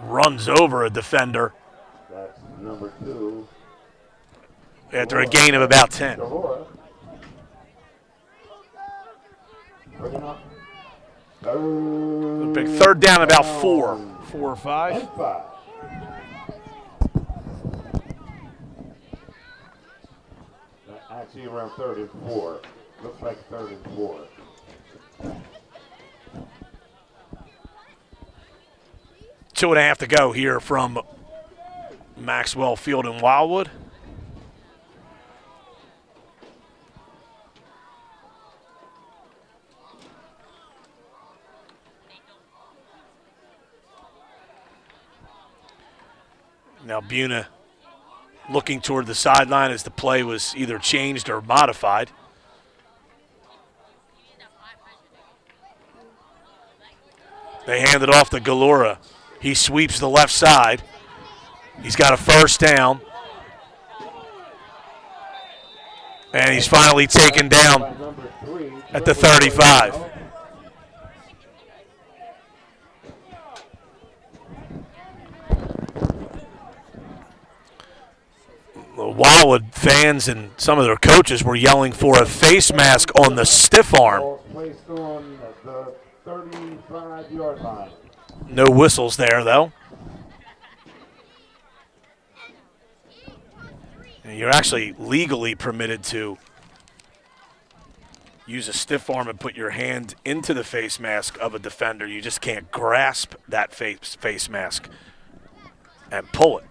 runs over a defender That's number 2. after a gain of about 10. Delora. Bringing up. Oh, Big third down, about 4. 4 or 5. and 5. Actually around 3rd and 4. Looks like 3rd and 4. Two and a half to go here from Maxwell Field in Wildwood. Now Buena looking toward the sideline as the play was either changed or modified. They hand it off to Galura. He sweeps the left side. He's got a first down. And he's finally taken down at the 35. The Wildwood fans and some of their coaches were yelling for a face mask on the stiff arm. Ball placed on the 35-yard line. No whistles there, though. And you're actually legally permitted to use a stiff arm and put your hand into the face mask of a defender. You just can't grasp that face mask and pull it.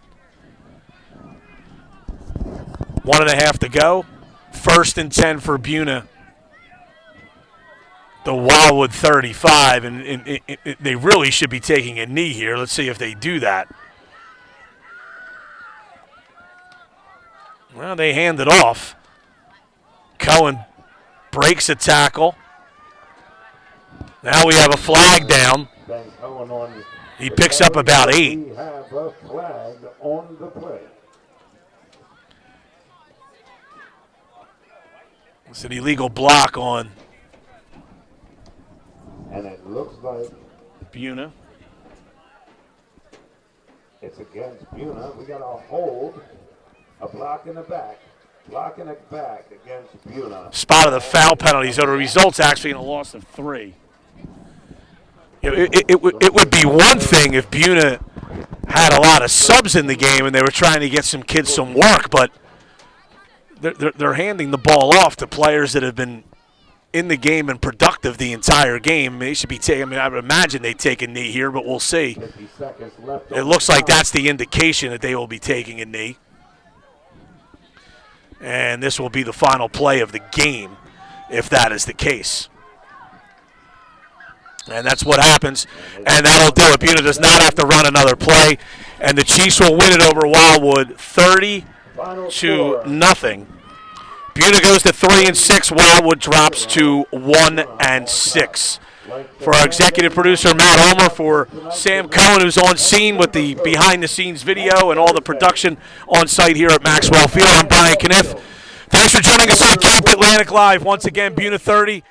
1.5 to go. 1st and 10 for Buena. The Wildwood 35, and they really should be taking a knee here. Let's see if they do that. Well, they hand it off. Cohen breaks a tackle. Now we have a flag down. He picks up about 8. We have a flag on the play. It's an illegal block on And it looks like Buena. it's against Buena. We got a hold, a block in the back. Block in the back against Buena. Spot of the foul penalty, so the result's actually in a loss of 3. It would be one thing if Buena had a lot of subs in the game and they were trying to get some kids some work, but they're handing the ball off to players that have been in the game and productive the entire game. They should be taking. I mean, I would imagine they take a knee here, but we'll see. 50 seconds left. It looks like that's the indication that they will be taking a knee. And this will be the final play of the game, if that is the case. And that's what happens, and that'll do it. Buena does not have to run another play, and the Chiefs will win it over Wildwood 30-0. Buena goes to 3-6. Wildwood drops to 1-6. For our executive producer, Matt Ulmer, for Sam Cohen, who's on scene with the behind-the-scenes video and all the production on site here at Maxwell Field, I'm Brian Cunniff. Thanks for joining us on Cape Atlantic Live. Once again, Buena 30,